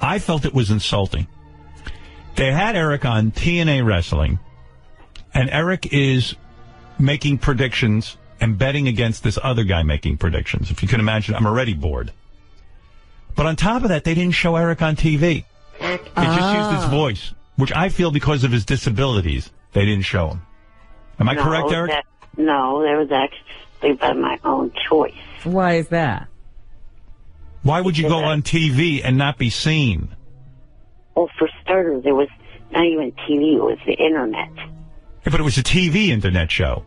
I felt it was insulting. They had Eric on TNA Wrestling, and Eric is making predictions and betting against this other guy making predictions. If you can imagine, I'm already bored. But on top of that, they didn't show Eric on TV. They just used his voice, which I feel because of his disabilities, they didn't show him. Am I correct, Eric? No, that was actually by my own choice. Why is that? Why would you go on TV and not be seen? Well, for starters, it was not even TV, it was the Internet. Yeah, but it was a TV Internet show.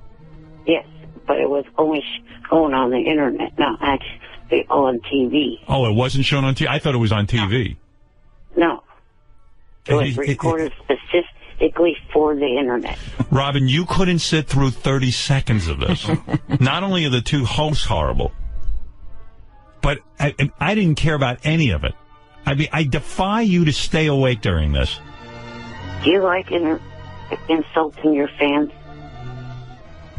Yes, but it was only shown on the Internet, not actually on TV. Oh, it wasn't shown on TV? I thought it was on TV. No. It was recorded specifically for the Internet. Robin, you couldn't sit through 30 seconds of this. Not only are the two hosts horrible, but I didn't care about any of it. I mean, I defy you to stay awake during this. Do you like insulting your fans?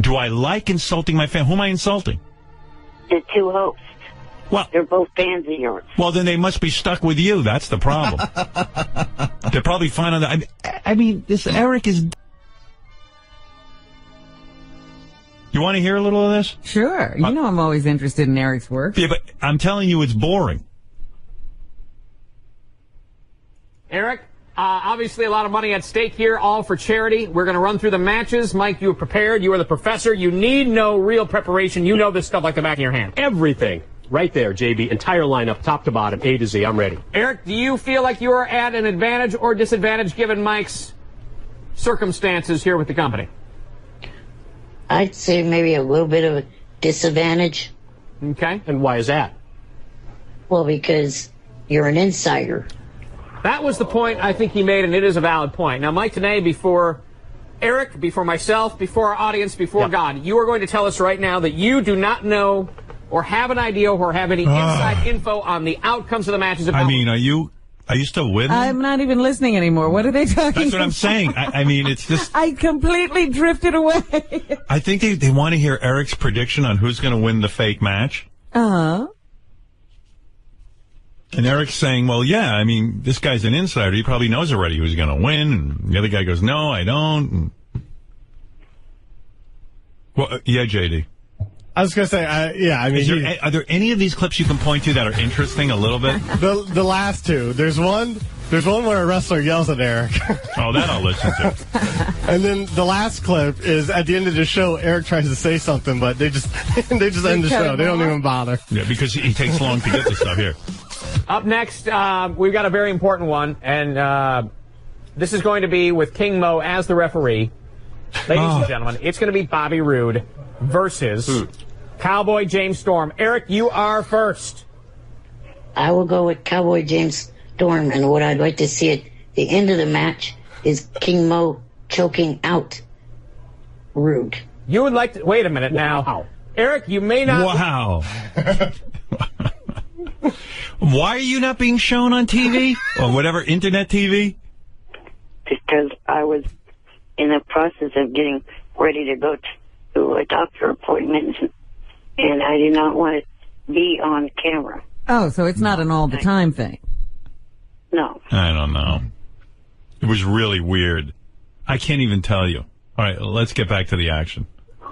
Do I like insulting my fans? Who am I insulting? The two hosts. Well, they're both fans of yours. Well, then they must be stuck with you. That's the problem. They're probably fine on that. I mean, this Eric is... You want to hear a little of this? Sure. You know I'm always interested in Eric's work. Yeah, but I'm telling you it's boring. Eric, obviously a lot of money at stake here, all for charity. We're going to run through the matches. Mike, you are prepared. You are the professor. You need no real preparation. You know this stuff like the back of your hand. Everything. Right there, JB. Entire lineup, top to bottom, A to Z. I'm ready. Eric, do you feel like you are at an advantage or disadvantage given Mike's circumstances here with the company? I'd say maybe a little bit of a disadvantage. Okay. And why is that? Well, because you're an insider. That was the point I think he made, and it is a valid point. Now, Mike, today, before Eric, before myself, before our audience, before God, you are going to tell us right now that you do not know or have an idea or have any inside info on the outcomes of the matches. I mean, are you still with me? I'm not even listening anymore. What are they talking about? That's what I'm saying. I mean, it's just... I completely drifted away. I think they want to hear Eric's prediction on who's going to win the fake match. Uh-huh. And Eric's saying, well, yeah, I mean, this guy's an insider. He probably knows already who's going to win. And the other guy goes, no, I don't. And... Well, yeah, JD. I was going to say, yeah, I mean... Are there any of these clips you can point to that are interesting a little bit? The last two. There's one where a wrestler yells at Eric. Oh, that I'll listen to. And then the last clip is at the end of the show, Eric tries to say something, but they just end the show. They don't even bother. Yeah, because he takes long to get this stuff here. Up next, we've got a very important one, and this is going to be with King Mo as the referee. Ladies and gentlemen, it's going to be Bobby Roode versus Cowboy James Storm. Eric, you are first. I will go with Cowboy James Storm, and what I'd like to see at the end of the match is King Mo choking out Roode. You would like to... Wait a minute now. Wow. Eric, you may not... Wow. Why are you not being shown on TV? Or whatever, internet TV? Because I was in the process of getting ready to go to a doctor appointment, and I did not want to be on camera. Oh, so it's not an all-the-time thing. No. I don't know. It was really weird. I can't even tell you. All right, let's get back to the action.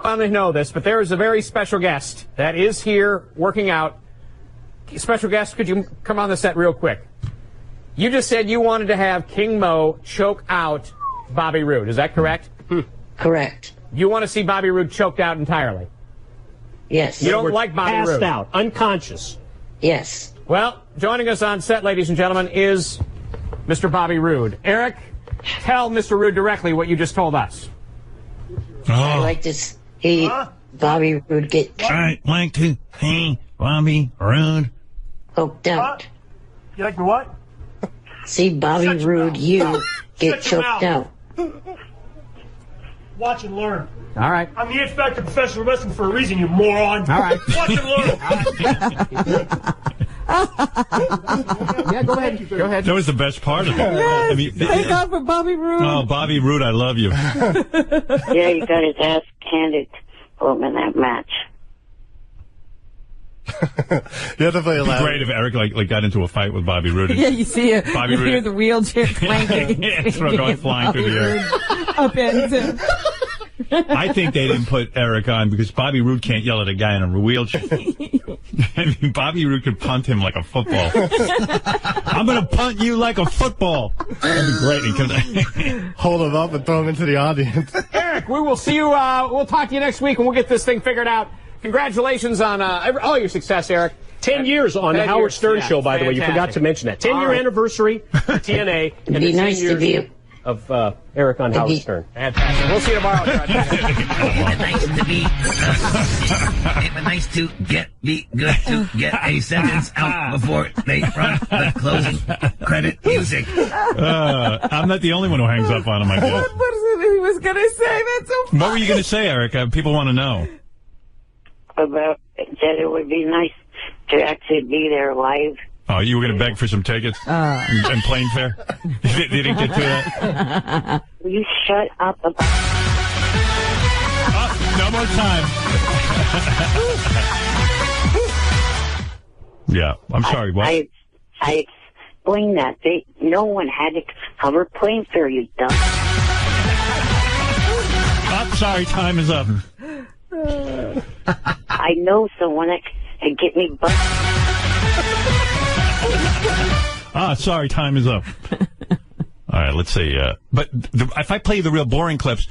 I don't know this, but there is a very special guest that is here working out. Special guest, could you come on the set real quick? You just said you wanted to have King Mo choke out Bobby Roode. Is that correct? Correct. You want to see Bobby Roode choked out entirely? Yes. You don't like Bobby Roode? Passed out, unconscious. Yes. Well, joining us on set, ladies and gentlemen, is Mr. Bobby Roode. Eric, tell Mr. Roode directly what you just told us. I'd like to see Bobby Roode get... I'd like to see Bobby Roode choked out. You like me what? See Bobby Roode, get choked out. Watch and learn. All right. I'm the It Factor professional wrestling for a reason, you moron. All right. Watch and learn. Yeah, go ahead. Go ahead. That was the best part of it. Yes, I mean, thank God for Bobby Roode. Oh, Bobby Roode, I love you. Yeah, he got his ass handed to him in that match. You have to play it loud. Great if Eric like got into a fight with Bobby Roode. Yeah, you see it. Bobby You Roode. hear the wheelchair clanking. Yeah, throw going flying through the air. Upends him. I think they didn't put Eric on because Bobby Roode can't yell at a guy in a wheelchair. I mean, Bobby Roode could punt him like a football. I'm going to punt you like a football. That'd be great. Hold him up and throw him into the audience. Eric, we will see you. We'll talk to you next week and we'll get this thing figured out. Congratulations on all your success, Eric. 10 years on the Howard Stern show, by the way. You forgot to mention that. 10-year anniversary, TNA, and It'd be 10 nice to years be of Eric on Howard Stern. Fantastic. We'll see you tomorrow. It was nice to be good to get a sentence out before they run the closing credit music. I'm not the only one who hangs up on him, I guess. What is it he was going to say? That's so funny. What were you going to say, Eric? People want to know. About that it would be nice to actually be there live. Oh, you were going to beg for some tickets and plane fare? You didn't get to that? Will you shut up about... No more time. Yeah, I'm sorry. What? I explained that. No one had to cover plane fare, you dumb. Oh, sorry, time is up. I know someone that can get me busted. Sorry, time is up. All right, let's see. But if I play the real boring clips,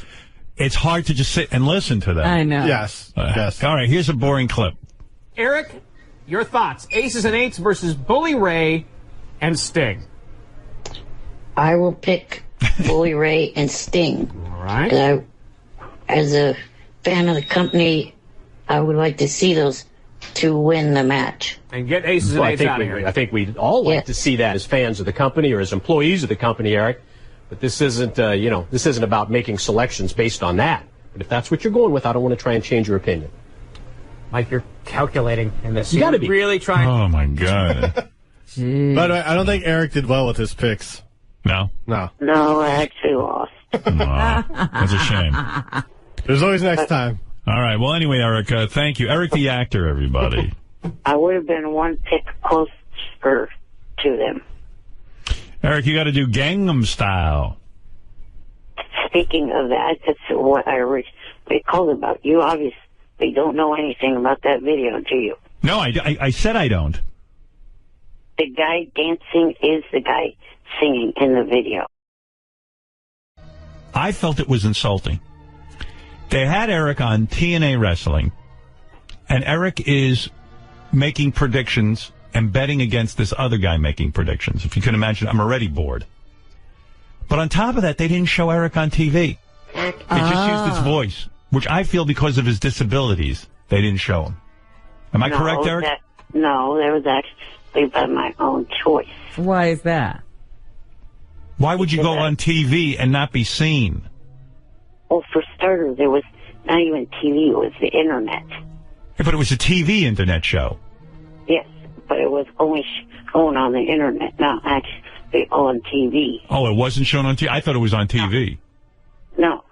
it's hard to just sit and listen to them. I know. Yes. Yes. All right, here's a boring clip. Eric, your thoughts. Aces and Eights versus Bully Ray and Sting. I will pick Bully Ray and Sting. All right. As a fan of the company, I would like to see those two win the match. And get Aces and Eights out of here. I think we'd all like to see that as fans of the company or as employees of the company, Eric. But this isn't, this isn't about making selections based on that. But if that's what you're going with, I don't want to try and change your opinion. Mike, you're calculating in this. You got to be. Really trying. Oh, my God. By the way, I don't think Eric did well with his picks. No? No. No, I actually lost. That's a shame. There's always next time. All right. Well, anyway, Eric, thank you. Eric the actor, everybody. I would have been one pick closer to them. Eric, you got to do Gangnam Style. Speaking of that, that's what I recalled about. You obviously don't know anything about that video, do you? No, I said I don't. The guy dancing is the guy singing in the video. I felt it was insulting. They had Eric on TNA Wrestling, and Eric is making predictions and betting against this other guy making predictions. If you can imagine, I'm already bored. But on top of that, they didn't show Eric on TV. They just used his voice, which I feel because of his disabilities, they didn't show him. Am I correct, Eric? No, that was actually by my own choice. Why is that? Why would you go on TV and not be seen? Well, for starters, there was not even TV, it was the internet. Yeah, but it was a TV internet show. Yes, but it was only shown on the internet, not actually on TV. Oh, it wasn't shown on TV? I thought it was on TV. No.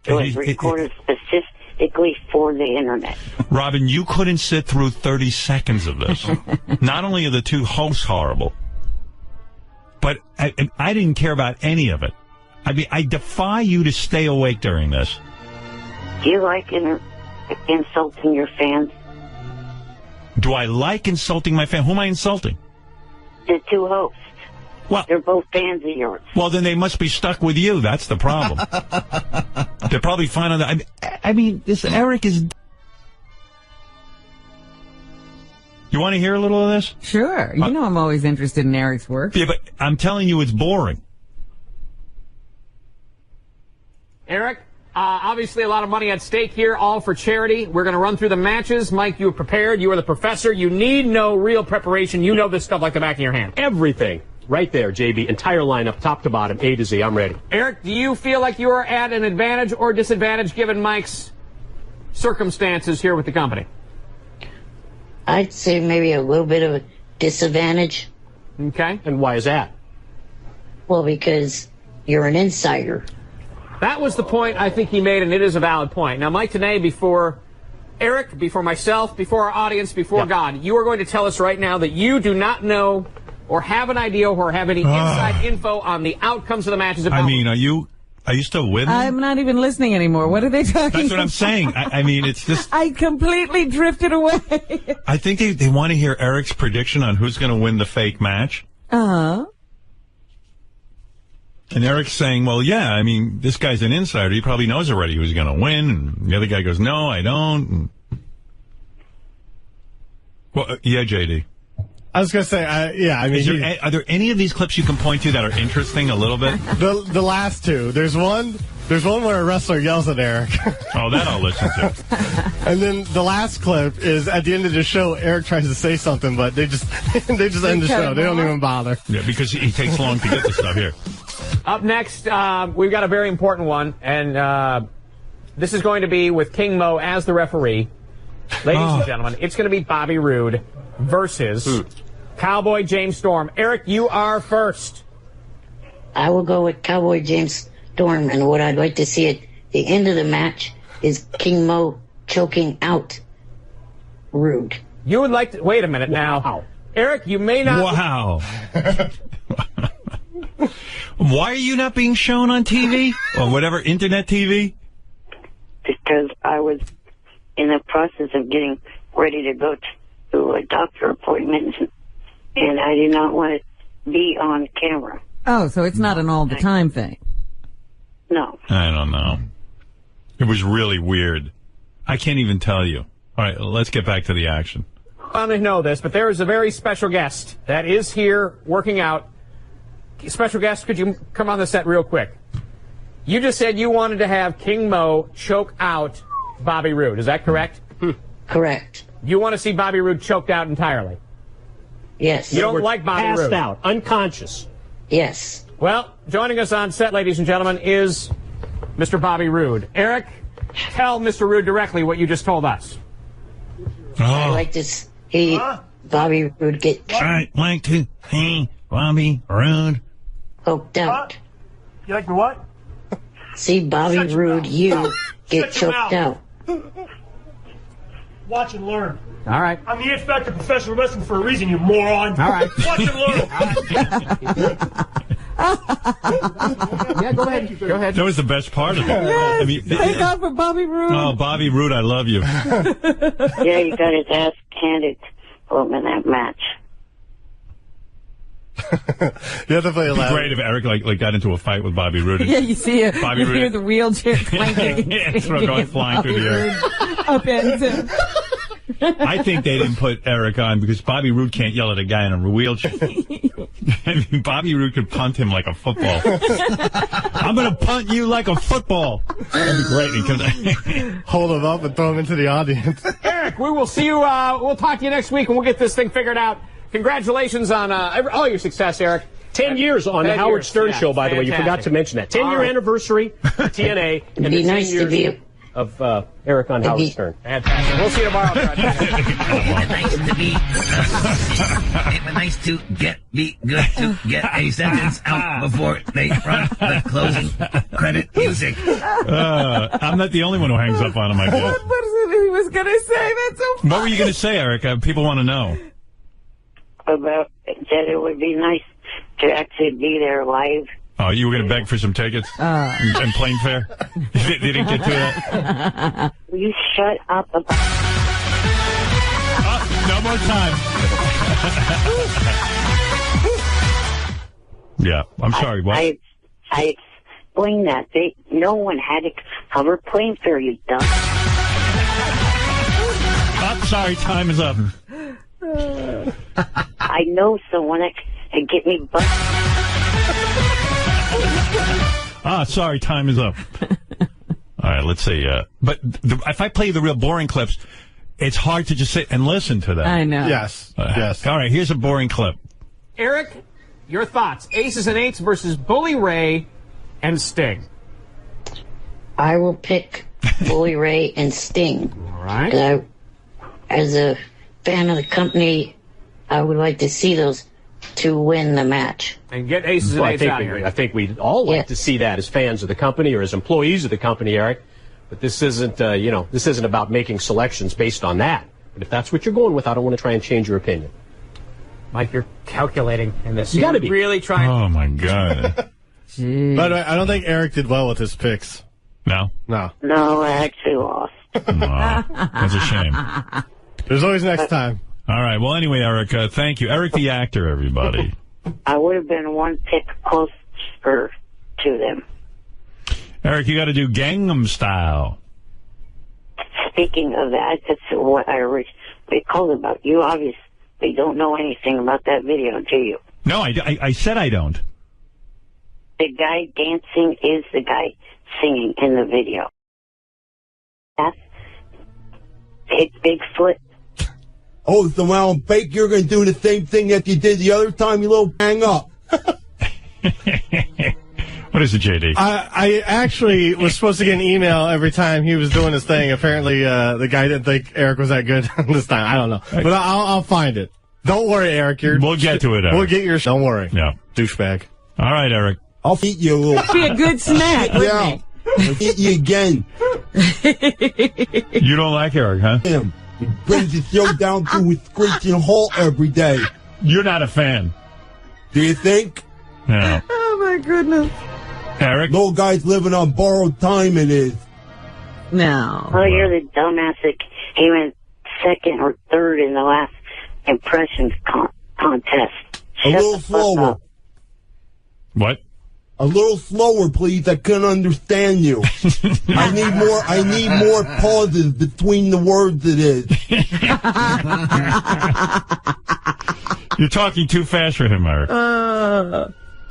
It was recorded specifically for the internet. Robin, you couldn't sit through 30 seconds of this. Not only are the two hosts horrible, but I didn't care about any of it. I mean, I defy you to stay awake during this. Do you like insulting your fans? Do I like insulting my fans? Who am I insulting? The two hosts. Well, they're both fans of yours. Well, then they must be stuck with you. That's the problem. They're probably fine on that. I mean, this Eric is... You want to hear a little of this? Sure. You know I'm always interested in Eric's work. Yeah, but I'm telling you it's boring. Eric, obviously a lot of money at stake here, all for charity. We're going to run through the matches. Mike, you were prepared. You are the professor. You need no real preparation. You know this stuff like the back of your hand. Everything. Right there, JB. Entire lineup, top to bottom, A to Z. I'm ready. Eric, do you feel like you are at an advantage or disadvantage given Mike's circumstances here with the company? I'd say maybe a little bit of a disadvantage. Okay. And why is that? Well, because you're an insider. That was the point I think he made, and it is a valid point. Now, Mike Tenay, before Eric, before myself, before our audience, before God, you are going to tell us right now that you do not know or have an idea or have any inside info on the outcomes of the matches. I mean, are you still with me? I'm not even listening anymore. What are they talking about? That's what I'm saying. I mean, it's just... I completely drifted away. I think they want to hear Eric's prediction on who's going to win the fake match. Uh-huh. And Eric's saying, well, yeah, I mean, this guy's an insider. He probably knows already who's going to win. And the other guy goes, no, I don't. And... Well, yeah, JD. I was going to say, yeah, I mean... Are there any of these clips you can point to that are interesting a little bit? The last two. There's one where a wrestler yells at Eric. Oh, that I'll listen to. And then the last clip is at the end of the show, Eric tries to say something, but they just end the show. They don't even bother. Yeah, because he takes long to get the stuff here. Up next, we've got a very important one, and this is going to be with King Mo as the referee. Ladies and gentlemen, it's going to be Bobby Roode versus Cowboy James Storm. Eric, you are first. I will go with Cowboy James Storm, and what I'd like to see at the end of the match is King Mo choking out Roode. You would like to... Wait a minute now. Eric, you may not... Wow. Why are you not being shown on TV? Or whatever, internet TV? Because I was in the process of getting ready to go to a doctor appointment, and I did not want to be on camera. Oh, so it's not an all-the-time thing. No. I don't know. It was really weird. I can't even tell you. All right, let's get back to the action. I don't know this, but there is a very special guest that is here working out. Special guest, could you come on the set real quick? You just said you wanted to have King Mo choke out Bobby Roode. Is that correct? Correct. You want to see Bobby Roode choked out entirely? Yes. You don't like Bobby Roode? Passed out, unconscious. Yes. Well, joining us on set, ladies and gentlemen, is Mr. Bobby Roode. Eric, tell Mr. Roode directly what you just told us. I'd like to see Bobby Roode get I'd like to see Bobby Roode choked out. You like me what? See Bobby Roode, you get choked out. Watch and learn. All right. I'm the inspector of professional wrestling for a reason, you moron. All right. Watch and learn. Yeah, go ahead. Go ahead. That was the best part of it. Yes, I mean, thank God for Bobby Roode. Oh, Bobby Roode, I love you. Yeah, you got his ass handed to him in that match. You have to play it loud. Great if Eric like got into a fight with Bobby Roode. Yeah, you see it. Bobby You Roode. hear the wheelchair clanking. Going flying through the air. Upends. I think they didn't put Eric on because Bobby Roode can't yell at a guy in a wheelchair. I mean, Bobby Roode could punt him like a football. I'm going to punt you like a football. That'd be great. He comes, Hold him up and throw him into the audience. Eric, we will see you. We'll talk to you next week, and we'll get this thing figured out. Congratulations on all your success, Eric. 10 years on the 10 Howard years. Stern Yeah, show, by the way. You forgot fantastic. to mention that. 10-year right. anniversary of TNA. It'd be nice to be... Of Eric on Howard Stern. Fantastic. We'll see you tomorrow. Nice to be. It was nice to be good to get a sentence out before they run the closing credit music. I'm not the only one who hangs up on him, I guess. What was it he was going to say? That's so funny. What were you going to say, Eric? People want to know. about that it would be nice to actually be there live. Oh, you were going to beg for some tickets and plane fare? They didn't get to that? Will you shut up about... No more time. Yeah, I'm sorry. What? I explained that. No one had to cover plane fare, you dumb. Oh, sorry, time is up. I know someone that can get me butt. Sorry, time is up. All right, let's see. But if I play the real boring clips, it's hard to just sit and listen to them. I know. Yes. Yes. All right, here's a boring clip. Eric, your thoughts. Aces and Eights versus Bully Ray and Sting. I will pick Bully Ray and Sting. All right. 'Cause as a fan of the company, I would like to see those two win the match. And get Aces and Eights out of here. I think we'd all like to see that as fans of the company or as employees of the company, Eric. But this isn't, this isn't about making selections based on that. But if that's what you're going with, I don't want to try and change your opinion. Mike, you're calculating in this. You got to be. Really trying. Oh, my God. By the way, I don't think Eric did well with his picks. No? No. No, I actually lost. That's a shame. There's always next time. All right. Well, anyway, Eric, thank you. Eric the actor, everybody. I would have been one pick closer to them. Eric, you got to do Gangnam Style. Speaking of that, that's what I originally called about. You obviously don't know anything about that video, do you? No, I said I don't. The guy dancing is the guy singing in the video. It's Bigfoot. Oh, so now, Fake, you're going to do the same thing that you did the other time, you little hang up. What is it, JD? I actually was supposed to get an email every time he was doing his thing. Apparently, the guy didn't think Eric was that good this time. I don't know. But I'll find it. Don't worry, Eric. We'll get to it, Eric. We'll get your... Don't worry. Yeah. Douchebag. All right, Eric. I'll eat you a little... Be a good snack, wouldn't Yeah. I'll eat you again. You don't like Eric, huh? Him. He brings the show down to a screeching halt every day. You're not a fan. Do you think? No. Oh, my goodness. Eric? No guy's living on borrowed time, it is. No. Oh, you're the dumbass that came in second or third in the last impressions contest. A Shut little the fuck slower. up. What? A little slower, please. I couldn't understand you. I need more pauses between the words, it is. You're talking too fast for him, Eric.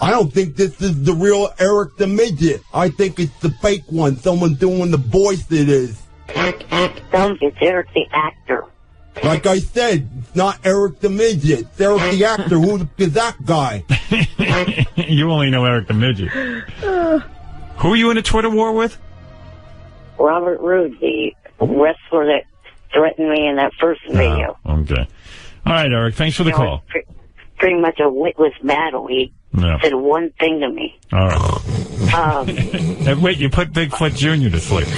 I don't think this is the real Eric the Midget. I think it's the fake one. Someone doing the voice, it is. Act dumb. It's Eric the actor. Like I said, it's not Eric the Midget. It's Eric the actor. Who is that guy? You only know Eric the Midget. Who are you in a Twitter war with? Robert Roode, the wrestler that threatened me in that first video. Oh, okay. All right, Eric. Thanks for the call. Pretty much a witless battle. He said one thing to me. All right. Wait, you put Bigfoot Jr. to sleep.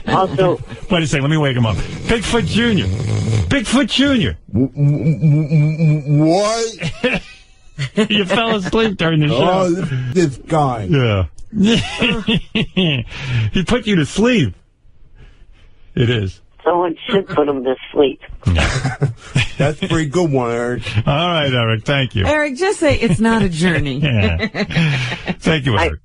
Also, wait a second. Let me wake him up. Bigfoot Jr. Bigfoot Jr. What? You fell asleep during the show. Oh, this guy. Yeah. He put you to sleep. It is. someone should put him to sleep. That's a pretty good one, Eric. All right, Eric. Thank you. Eric, just say it's not a journey. Thank you, Eric.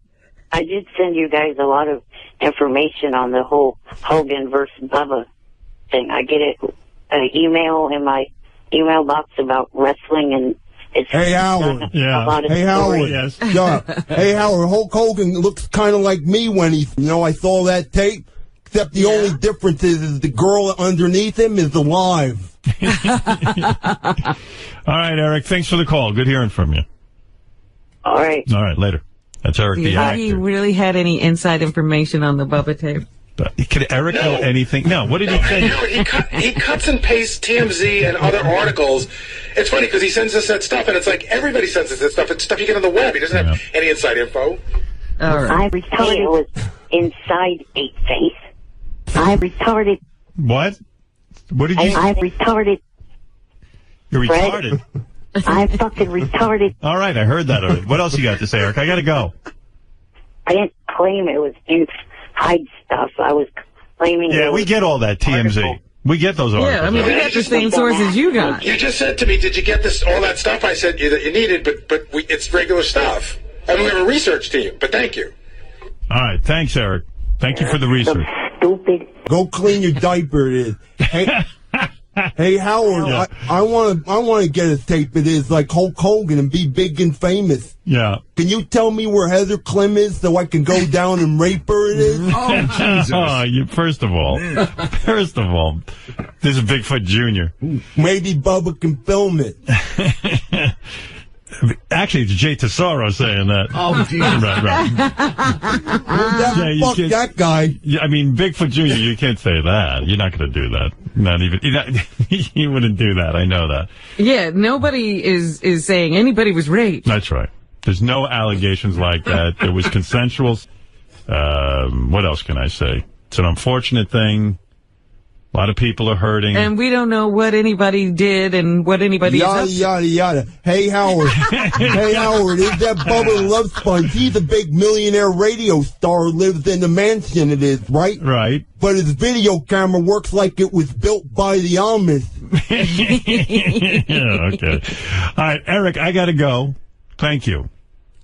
I did send you guys a lot of information on the whole Hogan versus Bubba thing. I get an email in my email box about wrestling, and it's Hey, Howard. Hey, Howard. Yes. Hey, Howard. Hulk Hogan looks kind of like me when I saw that tape. Except the only difference is the girl underneath him is alive. All right, Eric. Thanks for the call. Good hearing from you. All right. All right, later. That's Eric the actor. He really had any inside information on the Bubba tape? Could Eric know anything? No. What did he say? No, he cuts and pastes TMZ and other articles. It's funny because he sends us that stuff, and it's like everybody sends us that stuff. It's stuff you get on the web. He doesn't have any inside info. All right. I retarded it was inside a face. I retarded. What? What did you say? I retarded. You're retarded. I fucking retarded. All right, I heard that already. What else you got to say, Eric? I got to go. I didn't claim it was inside stuff. I was claiming. Yeah, we get all that TMZ. We get those articles. Yeah, I mean, we got the same sources you got. You just said to me, "Did you get this? All that stuff I said that you needed, but it's regular stuff." I mean, we have a research team, but thank you. All right, thanks, Eric. Thank you for the research. Stupid. Go clean your diaper. It is. Hey, Howard, I want to get a tape. It is like Hulk Hogan and be big and famous. Yeah. Can you tell me where Heather Clem is so I can go down and rape her? It is. Oh, Jesus! First of all, this is Bigfoot Jr. Maybe Bubba can film it. Actually, it's Jay Tesoro saying that. Oh, Jesus. Right. Fuck that guy. Yeah, I mean, Bigfoot Jr., you can't say that. You're not going to do that. Not even. You wouldn't do that. I know that. Yeah, nobody is saying anybody was raped. That's right. There's no allegations like that. There was consensual. What else can I say? It's an unfortunate thing. A lot of people are hurting. And we don't know what anybody did and what anybody yada, is yada, yada. Hey, Howard. Hey, Howard, is that Bubba Love Sponge? He's a big millionaire radio star who lives in the mansion it is, right? Right. But his video camera works like it was built by the Amish. Yeah, okay. All right, Eric, I got to go. Thank you.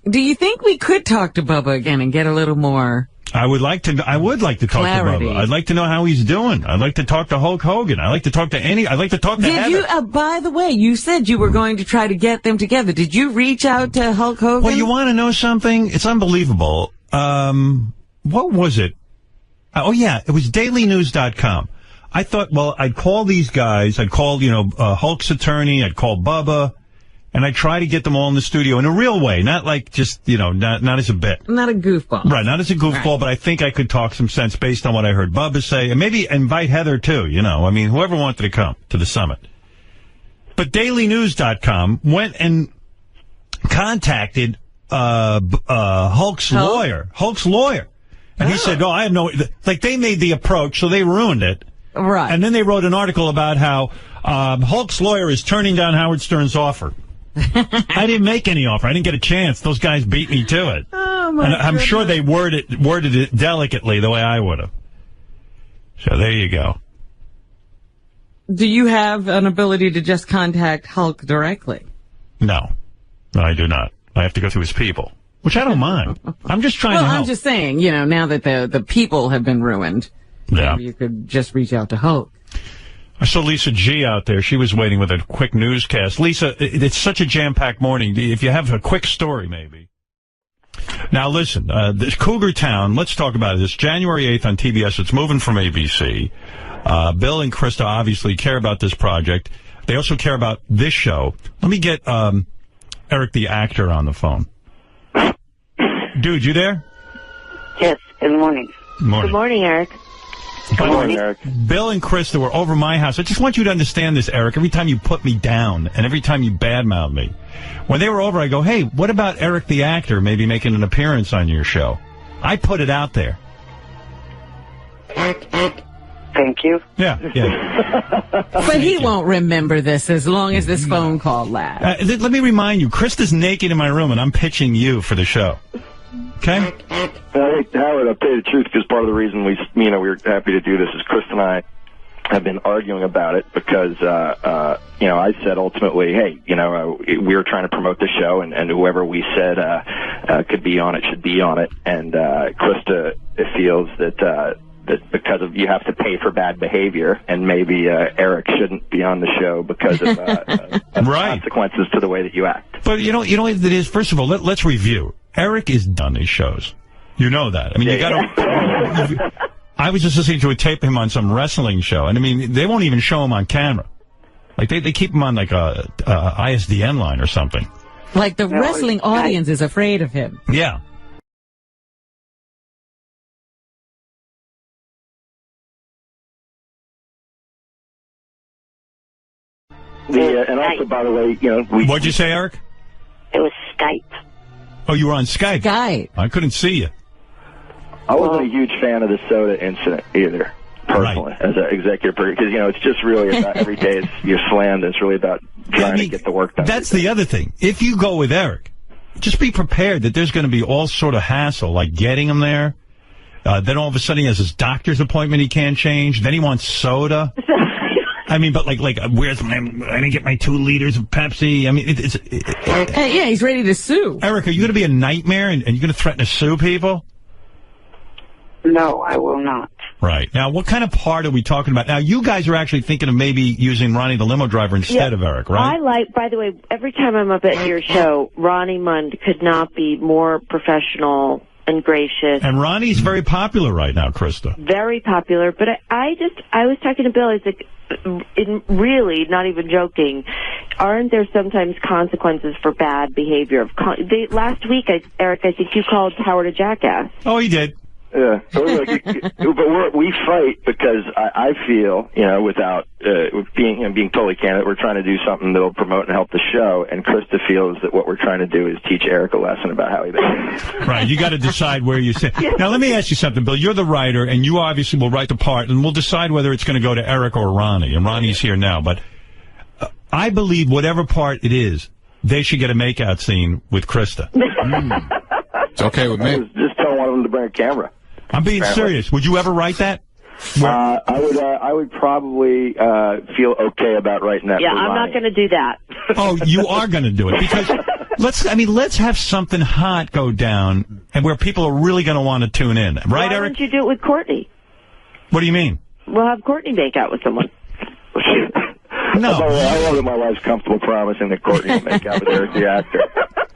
Do you think we could talk to Bubba again and get a little more... I would like to talk clarity. to Bubba. I'd like to know how he's doing. I'd like to talk to Hulk Hogan. I'd like to talk to I'd like to talk to Heather. Did you, by the way, you said you were going to try to get them together. Did you reach out to Hulk Hogan? Well, you want to know something? It's unbelievable. What was it? Oh, yeah, it was dailynews.com. I thought, well, I'd call these guys. I'd call, Hulk's attorney. I'd call Bubba. And I try to get them all in the studio in a real way, not like just, not as a bit. Not a goofball. Right, not as a goofball, but I think I could talk some sense based on what I heard Bubba say. And maybe invite Heather, too, whoever wanted to come to the summit. But dailynews.com went and contacted Hulk's lawyer. And he said, I have no... Like, they made the approach, so they ruined it. Right. And then they wrote an article about how Hulk's lawyer is turning down Howard Stern's offer. I didn't make any offer. I didn't get a chance. Those guys beat me to it. Oh, my And I'm sure they worded it delicately the way I would have. So there you go. Do you have an ability to just contact Hulk directly? No, I do not. I have to go through his people, which I don't mind. I'm just trying to help. Well, I'm just saying, now that the people have been ruined, maybe you could just reach out to Hulk. I saw Lisa G out there. She was waiting with a quick newscast. Lisa, it's such a jam-packed morning. If you have a quick story, maybe. Now, listen, this Cougar Town, let's talk about it. It's January 8th on TBS. It's moving from ABC. Bill and Krista obviously care about this project. They also care about this show. Let me get Eric the actor on the phone. Dude, you there? Yes, good morning. Morning. Good morning, Eric. Good morning, Eric. Bill and Krista were over my house. I just want you to understand this, Eric. Every time you put me down and every time you badmouth me, when they were over, I go, hey, what about Eric the actor maybe making an appearance on your show? I put it out there. Thank you. Yeah. But he won't remember this as long as this phone call lasts. Let me remind you, Krista's naked in my room and I'm pitching you for the show. Okay? Howard, I'll tell you the truth, because part of the reason we were happy to do this is Chris and I have been arguing about it because, I said ultimately, hey, we were trying to promote the show and whoever we said could be on it should be on it. And Krista feels that because of you have to pay for bad behavior, and maybe Eric shouldn't be on the show because of consequences to the way that you act. But you know what it is? First of all, let's review. Eric is done these shows. You know that. I mean, you got to... I was just listening to a tape of him on some wrestling show, and I mean, they won't even show him on camera. Like, they keep him on, like, a ISDN line or something. Like the wrestling audience is afraid of him. Yeah. And also, by the way, What'd you say, Eric? It was Skype. Oh, you were on Skype? Skype. I couldn't see you. I wasn't a huge fan of the soda incident either, personally, as an executive producer, because, it's just really about every day you're slammed, and it's really about trying to get the work done. That's the other thing. If you go with Eric, just be prepared that there's going to be all sort of hassle, like getting him there. Then all of a sudden he has his doctor's appointment he can't change. Then he wants soda. I mean, but like, where's I didn't get my 2 liters of Pepsi. I mean, yeah, he's ready to sue. Eric, are you going to be a nightmare and you're going to threaten to sue people? No, I will not. Right. Now, what kind of part are we talking about? Now, you guys are actually thinking of maybe using Ronnie the limo driver instead of Eric, right? By the way, every time I'm up at your show, Ronnie Mund could not be more professional and gracious. And Ronnie's very popular right now, Krista. Very popular, but I was talking to Bill, I was like, really, not even joking, aren't there sometimes consequences for bad behavior? Last week, Eric, I think you called Howard a jackass. Oh, he did. Yeah. But we fight because I feel, without being totally candid, we're trying to do something that will promote and help the show, and Krista feels that what we're trying to do is teach Eric a lesson about how he behaves. Right. You got to decide where you sit. Now, let me ask you something, Bill. You're the writer, and you obviously will write the part, and we'll decide whether it's going to go to Eric or Ronnie, and Ronnie's here now, but I believe whatever part it is, they should get a makeout scene with Krista. It's okay with me. Just tell one of them to bring a camera. I'm being serious. Would you ever write that? I would probably feel okay about writing that. Yeah, I'm not going to do that. Oh, you are going to do it because let's have something hot go down and where people are really going to want to tune in, right, Why Eric? Why don't you do it with Courtney? What do you mean? We'll have Courtney make out with someone. No. I love that my wife's comfortable promising that Courtney will make out with Eric the actor.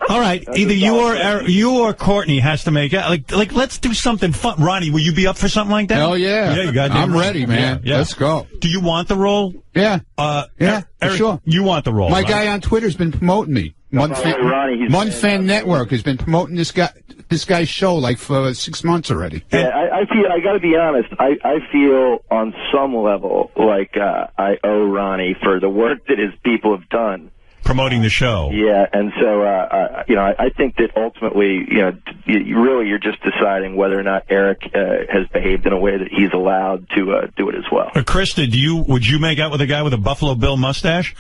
All right, either you or Courtney has to make out. Like, let's do something fun. Ronnie, will you be up for something like that? Hell yeah. Yeah, you got. I'm ready, man. Yeah. Let's go. Do you want the role? Yeah. Eric, sure. You want the role? My guy on Twitter's been promoting me. One Fan Network has been promoting this guy's show like for 6 months already. Yeah, I got to be honest. I feel on some level like I owe Ronnie for the work that his people have done promoting the show. Yeah, and so I think that ultimately, you're just deciding whether or not Eric has behaved in a way that he's allowed to do it as well. Krista, would you make out with a guy with a Buffalo Bill mustache?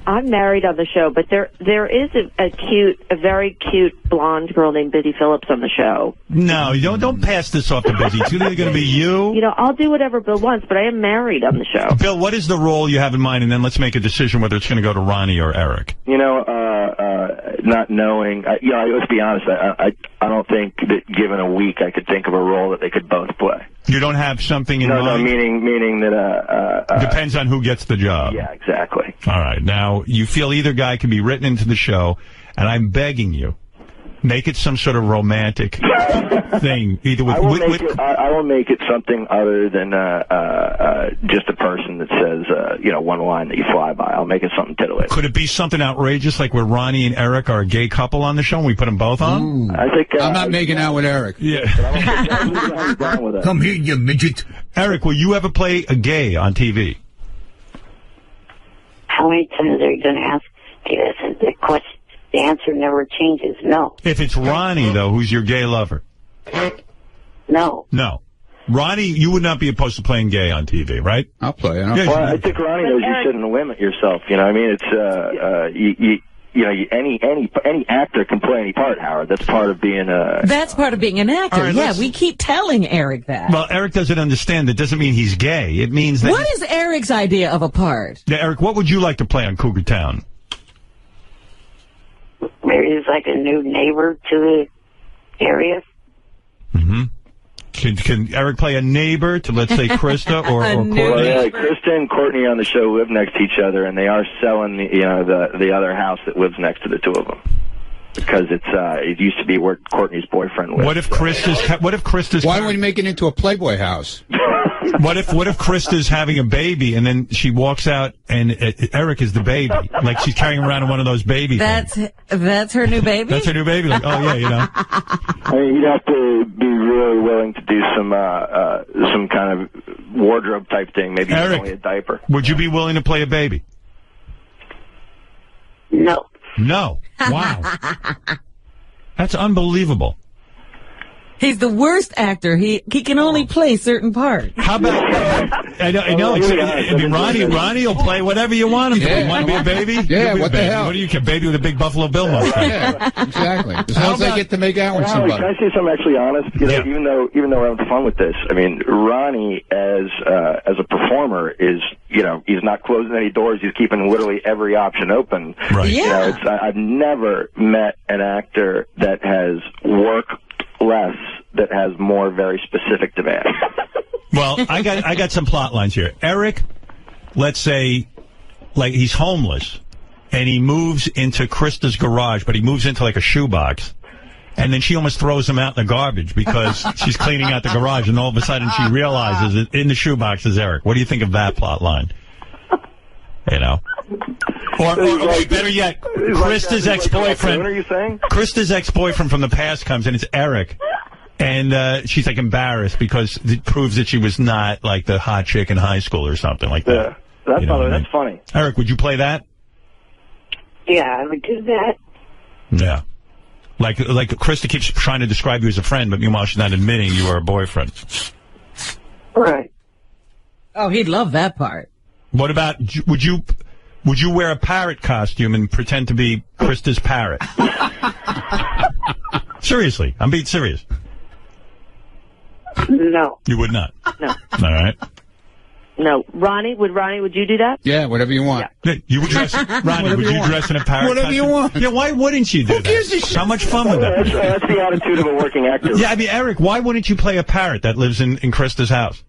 I'm married on the show, but there is a very cute blonde girl named Busy Phillips on the show. No, don't pass this off to Busy. It's either going to be you. I'll do whatever Bill wants, but I am married on the show. Bill, what is the role you have in mind, and then let's make a decision whether it's going to go to Ronnie or Eric. Not knowing, let's be honest, I don't think that given a week I could think of a role that they could both play. You don't have something in mind? No, meaning that... depends on who gets the job. Yeah, exactly. All right. Now, you feel either guy can be written into the show, and I'm begging you, make it some sort of romantic thing. Either with, I will make it something other than just a person that says, one line that you fly by. I'll make it something titillating. Could it be something outrageous, like where Ronnie and Eric are a gay couple on the show, and we put them both on? Ooh. I think I'm not making out with Eric. Yeah. Come here, you midget. Eric, will you ever play a gay on TV? How many times are you going to ask me this? And the question, the answer never changes. No. If it's Ronnie, though, who's your gay lover? No. No. Ronnie, you would not be opposed to playing gay on TV, right? I'll play it. I think Ronnie knows you shouldn't limit yourself. You know what I mean? It's any actor can play any part, Howard. That's part of being a... That's part of being an actor. Right, yeah, we keep telling Eric that. Well, Eric doesn't understand. That doesn't mean he's gay. It means that... What is Eric's idea of a part? Yeah, Eric, what would you like to play on Cougar Town? Maybe it's like a new neighbor to the area. Mm-hmm. Can Eric play a neighbor to, let's say, Krista or Courtney? Well, yeah, Krista and Courtney on the show live next to each other, and they are selling the other house that lives next to the two of them. Because it used to be where Courtney's boyfriend lives. What if Krista's Why don't we make it into a Playboy house? What if Krista's having a baby and then she walks out and Eric is the baby, like she's carrying around one of those baby things. That's her new baby. That's her new baby. Like, oh yeah, I mean, you'd have to be really willing to do some kind of wardrobe type thing. Maybe Eric, only a diaper. Would you be willing to play a baby? No. No. Wow. That's unbelievable. He's the worst actor. He can only play certain parts. How about... I know. I mean, Ronnie will play whatever you want him to. Yeah, You want to be a baby? Yeah, what the hell? What do you care? Baby with a big Buffalo Bill mustache. Yeah, exactly. As long as I get to make out with Howard, somebody. can I say something actually honest? Even though we're having fun with this, I mean, Ronnie as a performer is, he's not closing any doors. He's keeping literally every option open. Right. Yeah. I've never met an actor that has worked less, that has more very specific demands. Well, I got some plot lines here. Eric, let's say, like he's homeless, and he moves into Krista's garage, but he moves into like a shoebox, and then she almost throws him out in the garbage because she's cleaning out the garage, and all of a sudden she realizes that in the shoebox is Eric. What do you think of that plot line? Or better yet, Krista's ex-boyfriend. What are you saying? Krista's ex-boyfriend from the past comes, and it's Eric. And she's, like, embarrassed because it proves that she was not, like, the hot chick in high school or something like that. Yeah, that's funny. Eric, would you play that? Yeah, I would do that. Yeah. Like Krista keeps trying to describe you as a friend, but meanwhile she's not admitting you are a boyfriend. Right. Oh, he'd love that part. What about, would you wear a parrot costume and pretend to be Krista's parrot? Seriously, I'm being serious. No. You would not? No. All right. No. Ronnie, would you do that? Yeah, whatever you want. Yeah. You would dress, Ronnie, would you dress in a parrot Whatever costume? you want. Yeah, why wouldn't you do Who gives a that? shit? How much fun would that be? That's the attitude of a working actor. Yeah, I mean, Eric, why wouldn't you play a parrot that lives in Krista's house?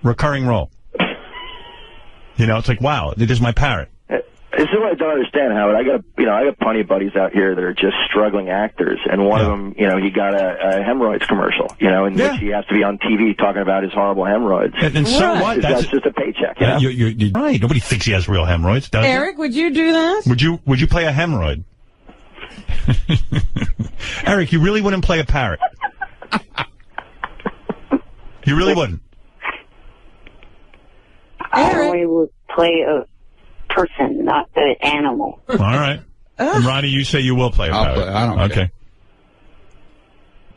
Recurring role. You know, it's like, wow, it is my parrot. This is what I don't understand, Howard. I got plenty of buddies out here that are just struggling actors, and one of them, he got a hemorrhoids commercial, in which he has to be on TV talking about his horrible hemorrhoids. And so what? That's just a paycheck. You're right. Nobody thinks he has real hemorrhoids, does Eric, would you do that? Would you play a hemorrhoid? Eric, you really wouldn't play a parrot. You really wouldn't. I would play a person, not the animal. All right. And Ronnie, you say you will play a parrot. I don't care. Okay.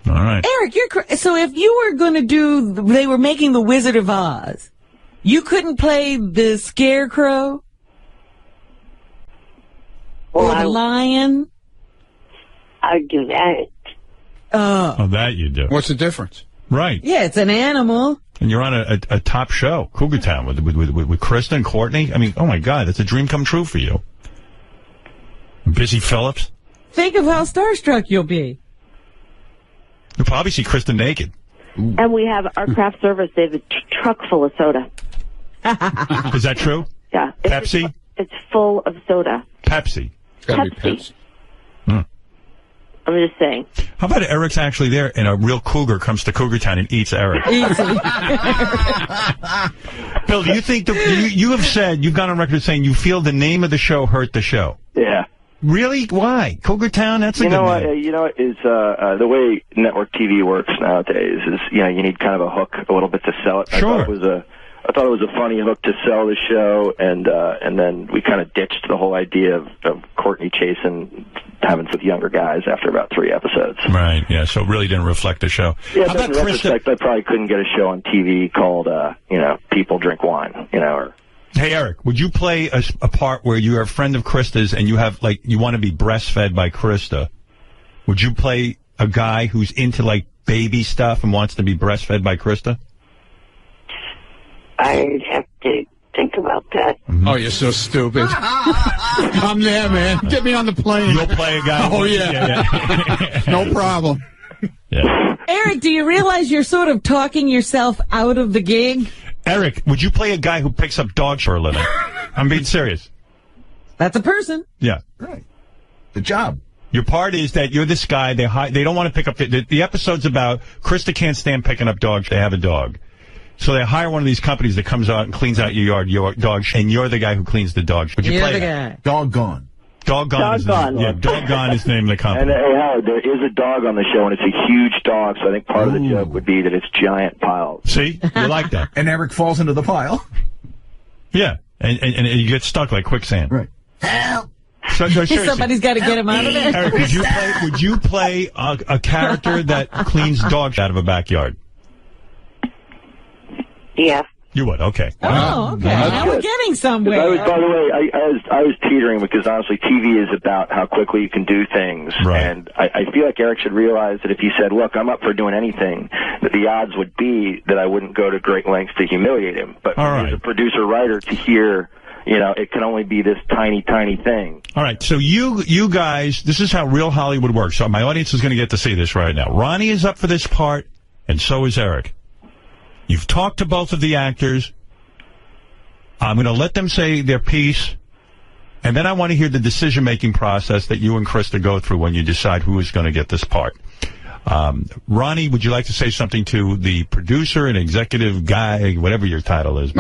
All right. Eric, so if you were going to they were making The Wizard of Oz, you couldn't play the Scarecrow? Or the lion? I'd do that. Oh, that you do. What's the difference? Right. Yeah, it's an animal. And you're on a top show, Cougar Town, with Krista and Courtney. I mean, oh my God, that's a dream come true for you. Busy Phillips. Think of how starstruck you'll be. You'll probably see Krista naked. And we have our craft service. They have a truck full of soda. Is that true? Yeah. Pepsi? It's full of soda. Pepsi. It's got to be Pepsi. I'm just saying. How about Eric's actually there and a real cougar comes to Cougar Town and eats Eric? Bill, do you think you have said, you've gone on record saying you feel the name of the show hurt the show? Yeah. Really? Why? Cougar Town? That's a good name. You know what is the way network TV works nowadays is you need kind of a hook a little bit to sell it. Sure. I thought it was a funny hook to sell the show, and then we kind of ditched the whole idea of Courtney chasing having with younger guys after about 3 episodes. Right, yeah, so it really didn't reflect the show. Yeah, how about in retrospect, I probably couldn't get a show on TV called, People Drink Wine, or... Hey, Eric, would you play a part where you're a friend of Krista's and you have, you want to be breastfed by Krista? Would you play a guy who's into, baby stuff and wants to be breastfed by Krista? I'd have to think about that. Oh, you're so stupid. I'm there, man. Get me on the plane. You'll play a guy. Oh, yeah. No problem. Yeah. Eric, do you realize you're sort of talking yourself out of the gig? Eric, would you play a guy who picks up dogs for a living? I'm being serious. That's a person. Yeah. Right. The job. Your part is that you're this guy. They don't want to pick up the episode's about Krista can't stand picking up dogs. They have a dog. So they hire one of these companies that comes out and cleans out your yard, your dog, and you're the guy who cleans the dogs. Would you play that? Doggone. Doggone is the name of the company. And hey, Howard, there is a dog on the show, and it's a huge dog, so I think part of the joke would be that it's giant piles. See? You like that. And Eric falls into the pile. Yeah. And you get stuck like quicksand. Right. Help! So, somebody's got to get him out of there. Eric, would you play a character that cleans dogs out of a backyard? Yeah. You would, okay. Oh, okay. Now we're getting somewhere. By the way, I was teetering because honestly, TV is about how quickly you can do things, right. And I feel like Eric should realize that if he said, "Look, I'm up for doing anything," that the odds would be that I wouldn't go to great lengths to humiliate him. But as a producer-writer, to hear, it can only be this tiny, tiny thing. All right, so you guys, this is how real Hollywood works. So my audience is going to get to see this right now. Ronnie is up for this part, and so is Eric. You've talked to both of the actors. I'm going to let them say their piece, and then I want to hear the decision-making process that you and Krista go through when you decide who is going to get this part. Ronnie, would you like to say something to the producer and executive guy, whatever your title is?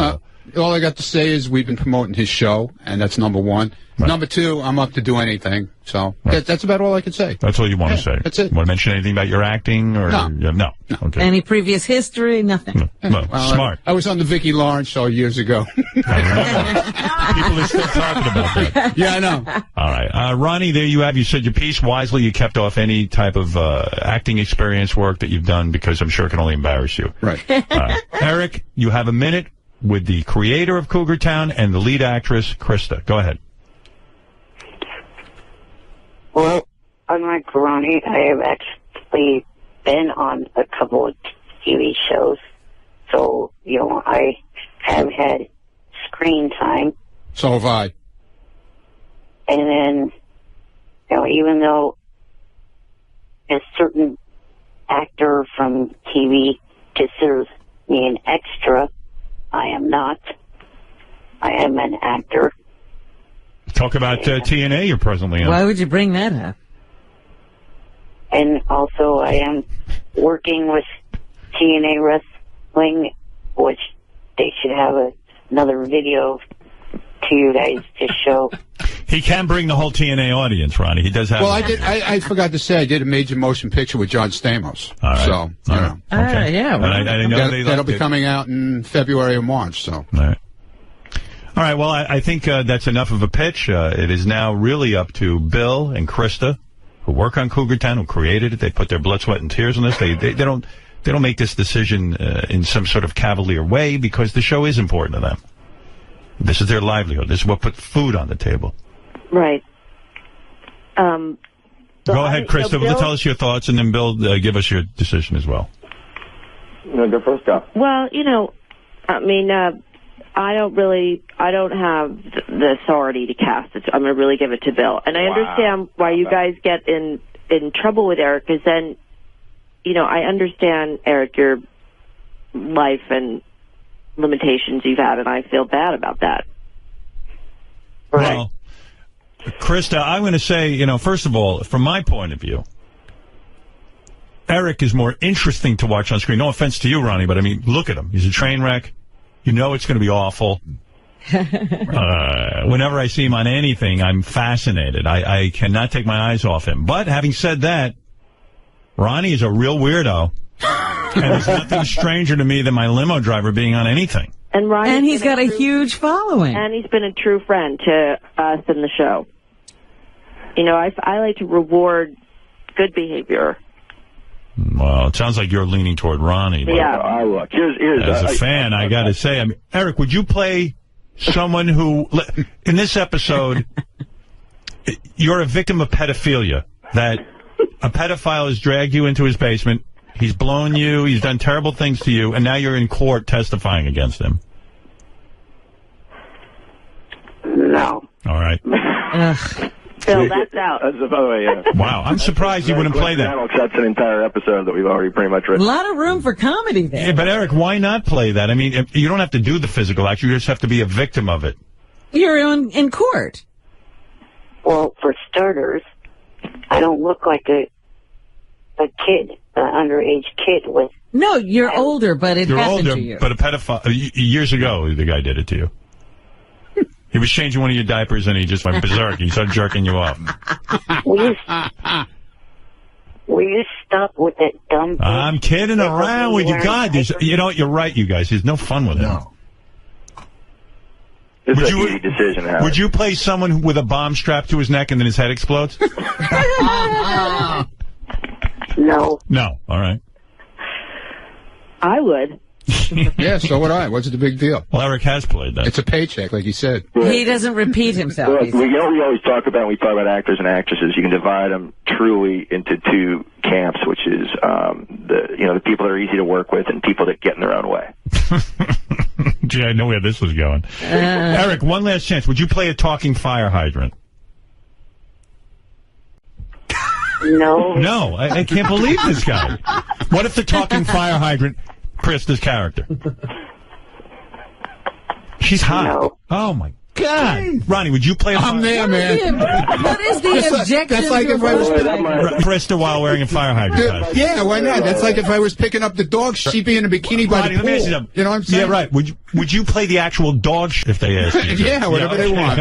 all I got to say is we've been promoting his show, and that's number one. Right. Number two, I'm up to do anything. So that's about all I can say. That's all you want to say? That's it. Want to mention anything about your acting? Or No. Okay. Any previous history? Nothing. No. Smart. I was on the Vicki Lawrence show years ago. People are still talking about that. Yeah, I know. All right. Ronnie, there you have. You said your piece wisely. You kept off any type of acting experience work that you've done because I'm sure it can only embarrass you. Right. Eric, you have a minute with the creator of Cougar Town and the lead actress, Krista. Go ahead. Well, unlike Ronnie, I have actually been on a couple of TV shows. So, I have had screen time. So have I. And then, even though a certain actor from TV considers me an extra, I am not. I am an actor. Talk about TNA you're presently on. Why would you bring that up? And also, I am working with TNA Wrestling, which they should have another video to you guys to show. He can bring the whole TNA audience, Ronnie. He does have. Well, I forgot to say I did a major motion picture with John Stamos. All right. So, you know. Okay. Yeah. Well, I know that'll be coming out in February or March. So. All right. All right, well, I think that's enough of a pitch. It is now really up to Bill and Krista, who work on Cougar Town, who created it. They put their blood, sweat, and tears on this. They don't make this decision in some sort of cavalier way because the show is important to them. This is their livelihood. This is what put food on the table. Right. Go ahead, Krista. Tell us your thoughts, and then Bill, give us your decision as well. Go first, go. Well, I don't have the authority to cast it. So I'm going to really give it to Bill. And I understand why you guys get in trouble with Eric, because then, I understand, Eric, your life and limitations you've had, and I feel bad about that. Right. Well, Krista, I'm going to say, first of all, from my point of view, Eric is more interesting to watch on screen. No offense to you, Ronnie, but look at him. He's a train wreck. It's going to be awful. Whenever I see him on anything, I'm fascinated. I cannot take my eyes off him. But having said that, Ronnie is a real weirdo. And there's nothing stranger to me than my limo driver being on anything. And he's got a huge following. And he's been a true friend to us in the show. I like to reward good behavior. Well, it sounds like you're leaning toward Ronnie. Yeah. Look, here's as a fan, I got to say, Eric, would you play someone who, in this episode, you're a victim of pedophilia, that a pedophile has dragged you into his basement, he's blown you, he's done terrible things to you, and now you're in court testifying against him? No. All right. Bill, that's out. By the way, wow, I'm surprised you wouldn't play that. That's an entire episode that we've already pretty much written. A lot of room for comedy there. Yeah, but Eric, why not play that? You don't have to do the physical act. You just have to be a victim of it. You're in court. Well, for starters, I don't look like a kid, an underage kid with... No, you're older, but it happened older, to you. But a pedophile... Years ago, the guy did it to you. He was changing one of your diapers, and he just went berserk. He started jerking you off. Will you stop with that dumb... I'm kidding around with you. God, you're right, you guys. There's no fun with him. No. It's an easy decision, Howard. Would you play someone with a bomb strapped to his neck and then his head explodes? No. No. All right. I would. Yeah, so would I. What's the big deal? Well, Eric has played that. It's a paycheck, like you said. He doesn't repeat himself. Look, we always talk about, when we talk about actors and actresses, you can divide them truly into two camps, which is the people that are easy to work with and people that get in their own way. Gee, I know where this was going. Eric, one last chance. Would you play a talking fire hydrant? No. No, I can't believe this guy. What if the talking fire hydrant, Krista's character? She's hot. No. Oh, my God. Ronnie, would you play a I'm there, man. What is the objection? That's like if I was Krista while wearing a fire hydrant costume? Yeah, why not? That's like if I was picking up the dog, she'd be in a bikini by Ronnie, the let me ask you pool. something. You know what I'm saying? Yeah, right. Would you play the actual dog if they asked you? Yeah, whatever they want.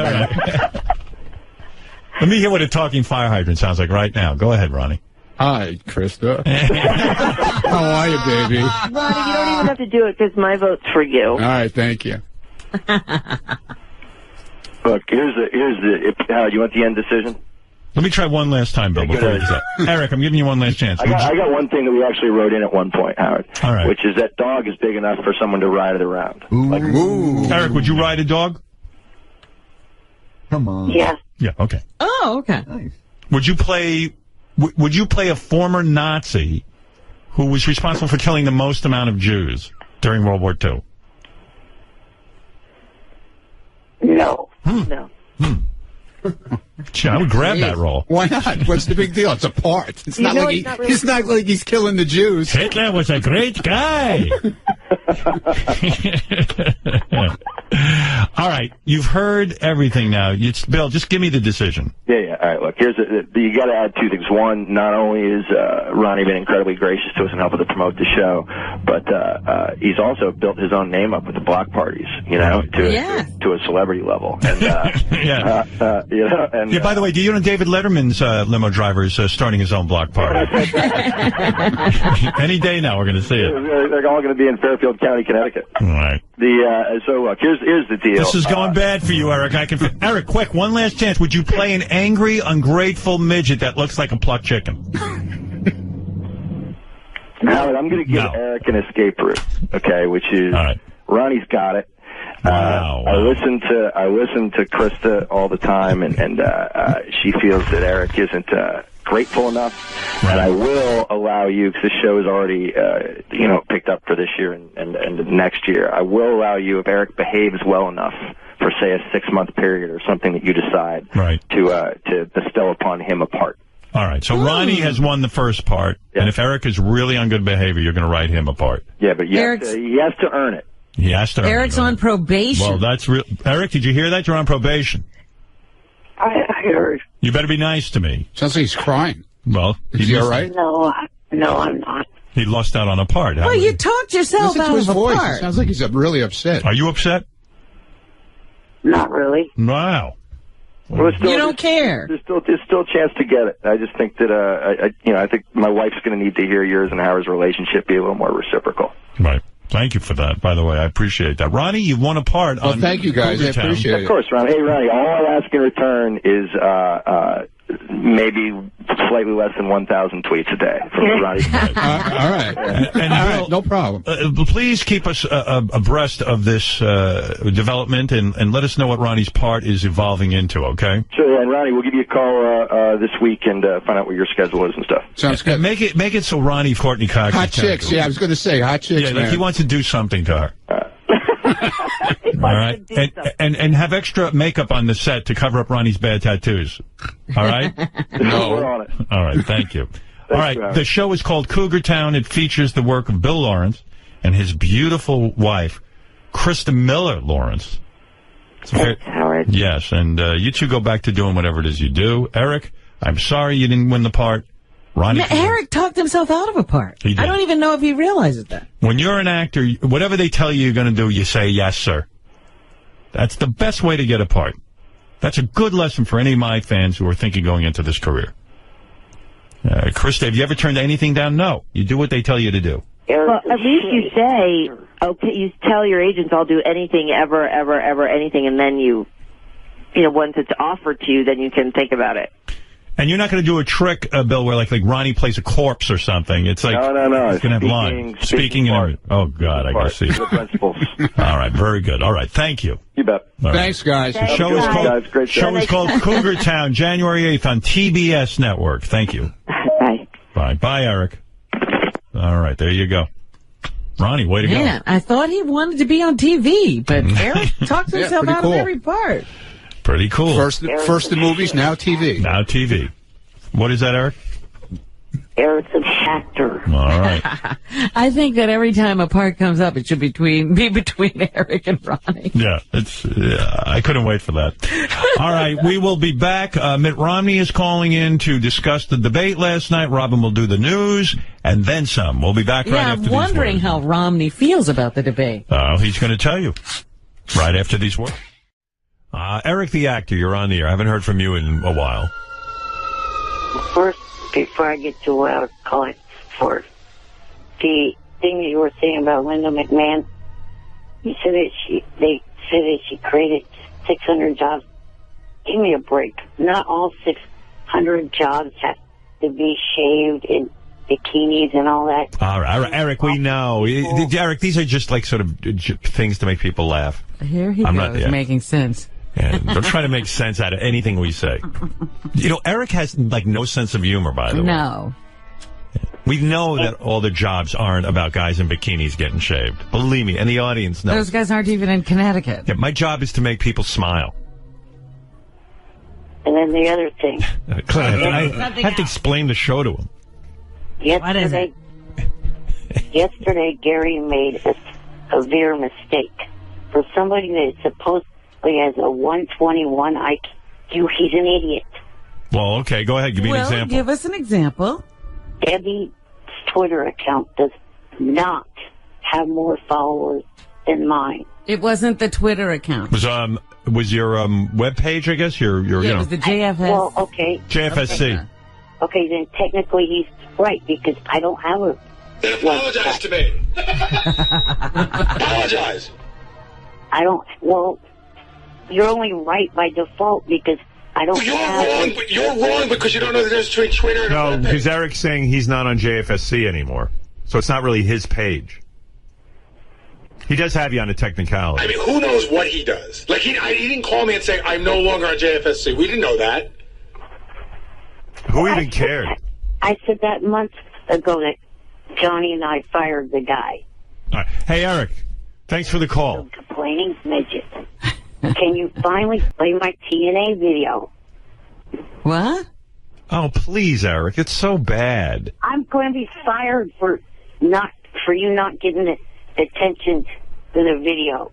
Let me hear what a talking fire hydrant sounds like right now. Go ahead, Ronnie. Hi, Krista. How are you, baby? Ronnie, you don't even have to do it because my vote's for you. All right, thank you. Look, here's the. Howard, you want the end decision? Let me try one last time, Bill, before you do that. Eric, I'm giving you one last chance. I got one thing that we actually wrote in at one point, Howard. All right. Which is that dog is big enough for someone to ride it around. Ooh. Eric, would you ride a dog? Come on. Yeah. Yeah, okay. Oh, okay. Nice. Would you play a former Nazi who was responsible for killing the most amount of Jews during World War II? No. No. Gee, I would grab that role. Why not? What's the big deal? It's a part. It's You not know, like it's not really- it's not like he's killing the Jews. Hitler was a great guy. All right, you've heard everything now. Bill, just give me the decision. Yeah. All right, look, here's you got to add two things. One, not only is Ronnie been incredibly gracious to us and helping to promote the show, but he's also built his own name up with the block parties, you know, to a celebrity level. And you know, and by the way, do you know David Letterman's limo driver is starting his own block party? Any day now, we're going to see it. They're all going to be in Fairfield County, Connecticut. All right. So look, here's the deal. This is going bad for you, Eric. Eric, quick, one last chance. Would you play an angry, ungrateful midget that looks like a plucked chicken? Howard, I'm going to give Eric an escape route, okay? Which is Ronnie's got it. Wow. I listen to Krista all the time, and she feels that Eric isn't grateful enough. Right. And I will allow you, because the show is already picked up for this year and next year. I will allow you, if Eric behaves well enough for, say, a 6-month period or something that you decide to bestow upon him a part. All right, so Ronnie has won the first part, and if Eric is really on good behavior, you're going to write him a part. Yeah, but he has to earn it. He has to earn Eric's it. on probation. Well, that's real. Eric, did you hear that? You're on probation. I heard. You better be nice to me. Sounds like he's crying. Well, is he all right? No, I'm not. He lost out on a part. Well, you talked yourself out of a voice. part. It sounds like he's really upset. Are you upset? Not really. Wow. Well, You don't care. There's still a chance to get it. I just think that I think my wife's going to need to hear yours and Howard's relationship be a little more reciprocal. Right. Thank you for that, by the way. I appreciate that. Ronnie, you've won a part on thank you, guys. I appreciate it. Of course, Ronnie. Hey, Ronnie, all I ask in return is maybe slightly less than 1,000 tweets a day from Ronnie. All right. And all Bill, right, no problem. Please keep us abreast of this development and let us know what Ronnie's part is evolving into, okay? Sure, and Ronnie, we'll give you a call this week and find out what your schedule is and stuff. Sounds good. Make it so Ronnie Courtney Cox. Hot chicks. Yeah, I was going to say hot chicks. Yeah, like he wants to do something to her. All right, and have extra makeup on the set to cover up Ronnie's bad tattoos. All right? No. We're on it. All right, thank you. All right, the show is called Cougar Town. It features the work of Bill Lawrence and his beautiful wife, Krista Miller Lawrence. Thanks, Howard. Yes, and you two go back to doing whatever it is you do. Eric, I'm sorry you didn't win the part. Ronnie, Eric talked himself out of a part. He did. I don't even know if he realizes that. When you're an actor, whatever they tell you you're going to do, you say, yes, sir. That's the best way to get a part. That's a good lesson for any of my fans who are thinking going into this career. Krista, have you ever turned anything down? No. You do what they tell you to do. Well, at least you say, okay, you tell your agents, I'll do anything, ever, anything, and then once it's offered to you, then you can think about it. And you're not going to do a trick, Bill, where like Ronnie plays a corpse or something. It's like no. He's going to have lines. Speaking and everything. Oh God, I can see. The principles. All right, very good. All right, thank you. You bet. All Thanks, guys. The show is called Cougar Town, January 8th on TBS Network. Thank you. Bye. Bye, Eric. All right, there you go. Ronnie, way to go. I thought he wanted to be on TV, but Eric talked himself out of every part. Pretty cool. First the movies, now TV. Now TV. What is that, Eric? Eric's an actor. All right. I think that every time a part comes up, it should be between Eric and Ronnie. Yeah, I couldn't wait for that. All right, we will be back. Mitt Romney is calling in to discuss the debate last night. Robin will do the news, and then some. We'll be back right after these words. I'm wondering how Romney feels about the debate. He's going to tell you right after these words. Eric the actor, you're on the air. I haven't heard from you in a while. First, before I get to what I was calling for, the thing you were saying about Linda McMahon, you said that they said that she created 600 jobs. Give me a break. Not all 600 jobs have to be shaved and bikinis and all that. All right, Eric, we know. Eric, these are just like sort of things to make people laugh. Here he goes, making sense. Yeah, don't try to make sense out of anything we say. You know, Eric has, like, no sense of humor, by the way. No. We know that all the jobs aren't about guys in bikinis getting shaved. Believe me, and the audience knows. Those guys aren't even in Connecticut. Yeah, my job is to make people smile. And then the other thing. I have to explain the show to him. Yesterday, Gary made a severe mistake. For somebody that is supposed he has a 121 IQ. He's an idiot. Well, okay, go ahead. Give me an example. Give us an example. Debbie's Twitter account does not have more followers than mine. It wasn't the Twitter account. Was your web page, I guess? Your it was the JFS. Well, okay. JFSC. Okay, then technically he's right because I don't have a. Then apologize to me. Apologize. I don't. Well. You're only right by default because I don't You're wrong because you don't know the difference between Twitter and No, because Eric's saying he's not on JFSC anymore. So it's not really his page. He does have you on a technicality. I mean, who knows what he does? Like, he didn't call me and say, I'm no longer on JFSC. We didn't know that. Who even cared? I said that months ago that Johnny and I fired the guy. All right. Hey, Eric, thanks for the call. Complaining midget. Can you finally play my TNA video? What? Oh, please, Eric. It's so bad. I'm going to be fired for you not getting the attention to the video.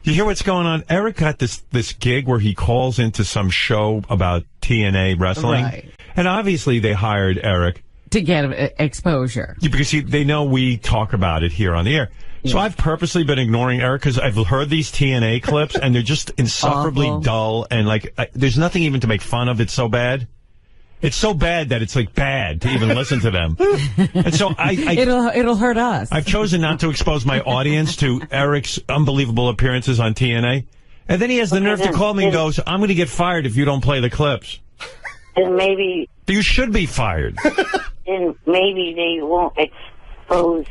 You hear what's going on? Eric got this gig where he calls into some show about TNA Wrestling. Right. And obviously they hired Eric to get exposure. Because they know we talk about it here on the air. So I've purposely been ignoring Eric because I've heard these TNA clips and they're just insufferably dull and like there's nothing even to make fun of. It's so bad. It's so bad that it's like bad to even listen to them. And so it'll hurt us. I've chosen not to expose my audience to Eric's unbelievable appearances on TNA. And then he has the nerve to call me and goes, I'm going to get fired if you don't play the clips. And maybe you should be fired. And maybe they won't expose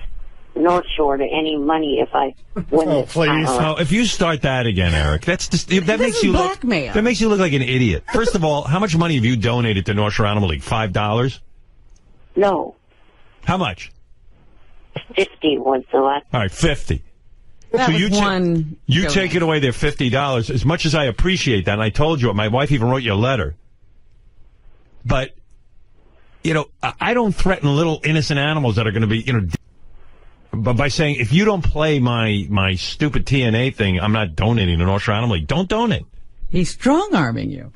North Shore to any money if I win this. Please. Oh, if you start that again, Eric, that makes you blackmail. That makes you look like an idiot. First of all, how much money have you donated to North Shore Animal League? $5? No. How much? 50 was the last. All right, 50. That so was you take it away their $50. As much as I appreciate that, and I told you, my wife even wrote you a letter. But you know, I don't threaten little innocent animals that are going to be, but by saying, if you don't play my stupid TNA thing, I'm not donating to North Shore Animal League. Don't donate. He's strong-arming you.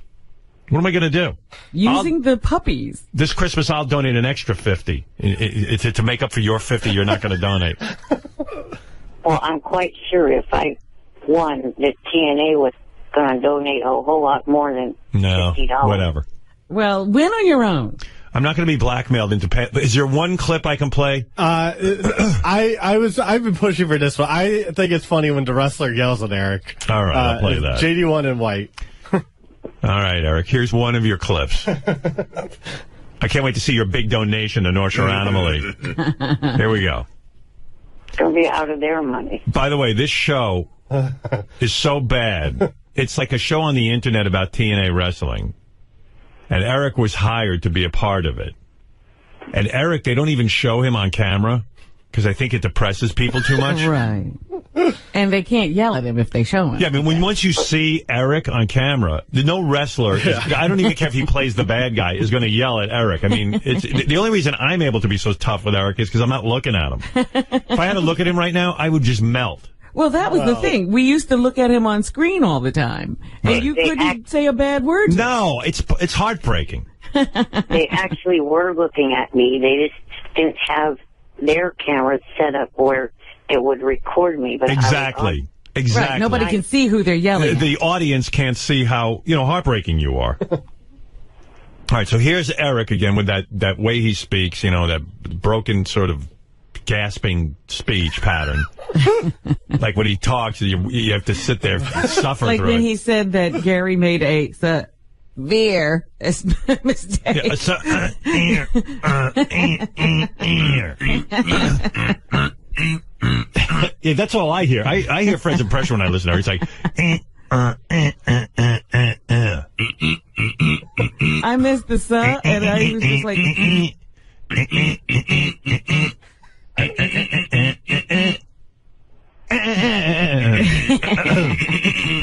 What am I going to do? Using the puppies. This Christmas, I'll donate an extra 50 to make up for your 50 you're not going to donate. Well, I'm quite sure if I won, that TNA was going to donate a whole lot more than $50. Whatever. Well, win on your own. I'm not going to be blackmailed into pay. Is there one clip I can play? I've been pushing for this one. I think it's funny when the wrestler yells at Eric. All right, I'll play that. JD1 in white. All right, Eric. Here's one of your clips. I can't wait to see your big donation to North Shore Animal League. Here we go. It's going to be out of their money. By the way, this show is so bad. It's like a show on the internet about TNA Wrestling. And Eric was hired to be a part of it. And Eric, they don't even show him on camera because I think it depresses people too much. Right. And they can't yell at him if they show him. Yeah, I mean, once you see Eric on camera, no wrestler, I don't even care if he plays the bad guy, is going to yell at Eric. I mean, it's the only reason I'm able to be so tough with Eric is because I'm not looking at him. If I had to look at him right now, I would just melt. Well, that was the thing. We used to look at him on screen all the time, and you couldn't say a bad word. No, it's heartbreaking. They actually were looking at me. They just didn't have their cameras set up where it would record me. But Exactly. Right, nobody can see who they're yelling at. The audience can't see how, heartbreaking you are. All right, so here's Eric again with that way he speaks, that broken sort of gasping speech pattern. Like when he talks, you have to sit there and suffer like through when it. he said that Gary made a severe mistake. Yeah, that's all I hear. I hear Fred's impression when I listen to her. He's like, I missed the "suh," and I was just like,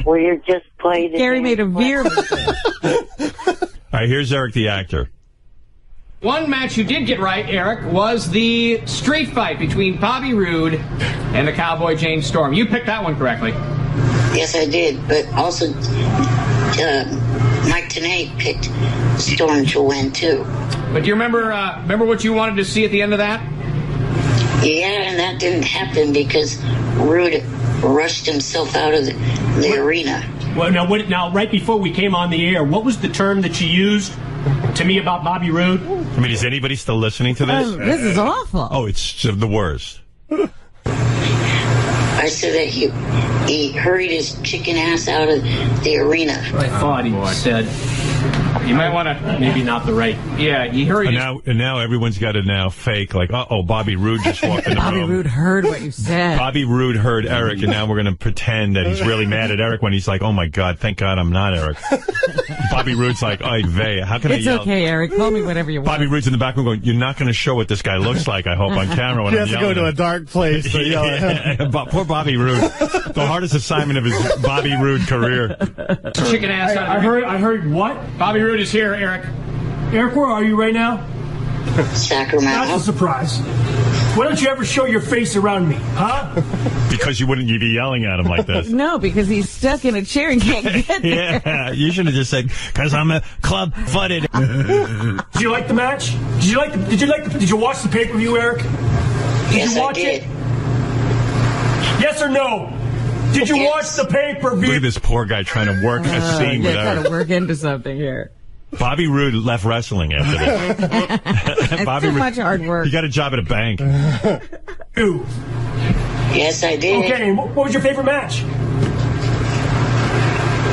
Well, you're just playing. Gary made a veer. All right, here's Eric the actor. One match you did get right, Eric, was the street fight between Bobby Roode and the Cowboy James Storm. You picked that one correctly. Yes, I did, but also Mike Tenay picked Storm to win, too. But do you remember what you wanted to see at the end of that? Yeah, and that didn't happen because Roode rushed himself out of the arena. Well, now, right before we came on the air, what was the term that you used to me about Bobby Roode? I mean, is anybody still listening to this? This is awful. Oh, it's the worst. I said that he hurried his chicken ass out of the arena. I thought he said. You might want to... Maybe not the right... Yeah, he hurried... And now everyone's got to now fake, like, Bobby Roode just walked in the room. Bobby Roode heard what you said. Bobby Roode heard Eric, and now we're going to pretend that he's really mad at Eric when he's like, oh, my God, thank God I'm not Eric. Bobby Roode's like, oy vey, how can I yell? It's okay, Eric. Call me whatever you want. Bobby Roode's in the back room going, you're not going to show what this guy looks like, I hope, on camera when I'm yelling. He has to go to a dark place to yell at him. Poor Bobby Roode. The hardest assignment of his Bobby Roode career. Chicken ass out of I heard what? Bobby Roode is here, Eric. Eric, where are you right now? Sacramento. That's a surprise. Why don't you ever show your face around me, huh? Because you wouldn't be yelling at him like this. No, because he's stuck in a chair and can't get there. Yeah, you should have just said, because I'm a club-footed. Did you like the match? Did you watch the pay-per-view, Eric? Yes, you watch I did. it? Yes or no? Did you watch the pay-per-view? Look at this poor guy trying to work a scene with trying Eric. to work into something here. Bobby Roode left wrestling after this. It's too much hard work. He got a job at a bank. Ooh. Yes, I did. Okay, and what was your favorite match?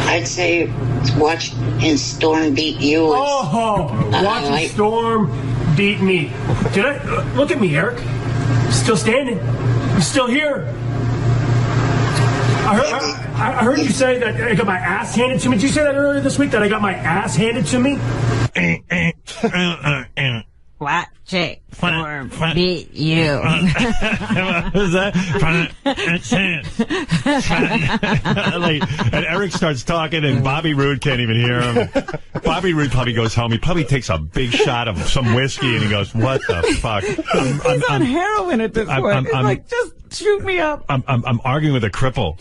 I'd say watch and Storm beat you. Watching Storm beat me. Did I? Look at me, Eric. Still standing. I'm still here. I heard you say that I got my ass handed to me. Did you say that earlier this week, that I got my ass handed to me? Watch it. Storm beat you. What was that? And Eric starts talking, and Bobby Roode can't even hear him. Bobby Roode probably goes home. He probably takes a big shot of some whiskey, and he goes, what the fuck? He's on heroin at this point. It's like, just shoot me up. I'm arguing with a cripple.